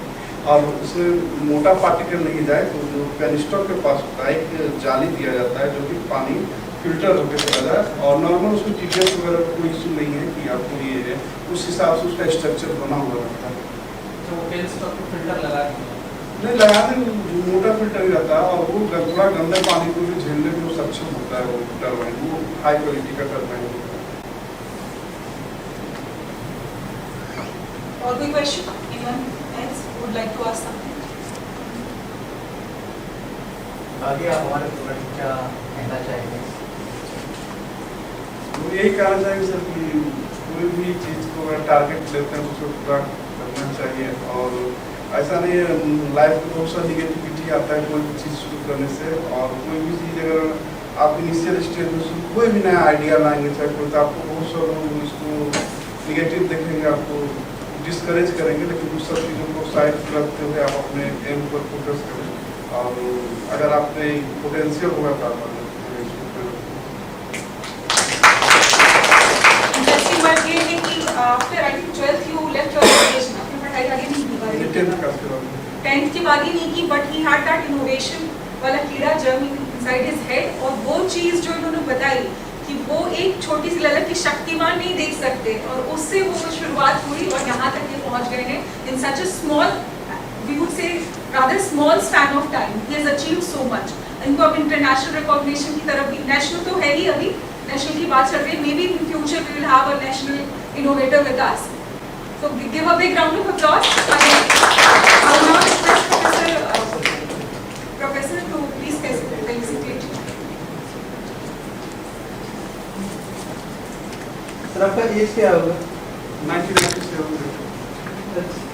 और उसमें मोटा पार्टिकल नहीं जाए तो जो कैनिस्टर के पास होता है एक जाली दिया जाता है जो कि पानी फिल्टर होकर चला जाए, और नॉर्मल उसमें टीडीएस वगैरह का कोई इशू नहीं है कि आपको ये है, उस हिसाब से उसका स्ट्रक्चर बना हुआ रहता है। तो वो कैनिस्टर को फिल्टर लगा दिया नहीं लगाने जो मोटा फिल्टर ही रहता है, और वो थोड़ा गंदे पानी को भी झेलने में वो सक्षम होता है। वो टरबाइन वो हाई क्वालिटी का टरबाइन होता है। और कोई question? Anyone else would like to ask something? आगे आप हमारे प्रोडक्ट क्या कहना चाहेंगे? तो यही कहना चाहिए सर कि कोई भी चीज़ को अगर टारगेट लेते हैं तो उसको पूरा करना चाहिए। और ऐसा नहीं है, लाइफ में बहुत सा निगेटिविटी आता है कोई भी चीज़ शुरू करने से। और कोई भी चीज़ अगर आप इनिशियल स्टेज में कोई भी नया आइडिया लाएंगे चाहे कोई, तो आपको बहुत सा लोग इसको निगेटिव देखेंगे, आपको डिस्करेज करेंगे, लेकिन उस सब चीज़ों को साइड रखते हुए आप अपने एम पर फोकस करें। और अगर आपने पोटेंशियल होगा तो आप इंटरेस्टिंग बात ये है कि after I think 12th you left your education, आपने पढ़ाई आगे नहीं की बात 10th के बाद ही नहीं की, but he had that innovation वाला कीड़ा जर्म इनसाइड हिज हेड। और वो चीज़ जो इन्होंने बताई कि वो एक छोटी सी ललक की शक्तिमान नहीं देख सकते, और उससे वो शुरुआत हुई और यहाँ तक ये पहुँच गए हैं in such a small, we would say rather small span of time. He has achieved so much. इनको अब इंटरनेशनल रिकॉग्निशन की तरफ भी, नेशनल तो है ही, अभी नेशनल की बात चल रही है, maybe in future we will have a national innovator with us. So give a big round of applause. I will now request Professor to please felicitate. Sir आपका एज क्या होगा? 1997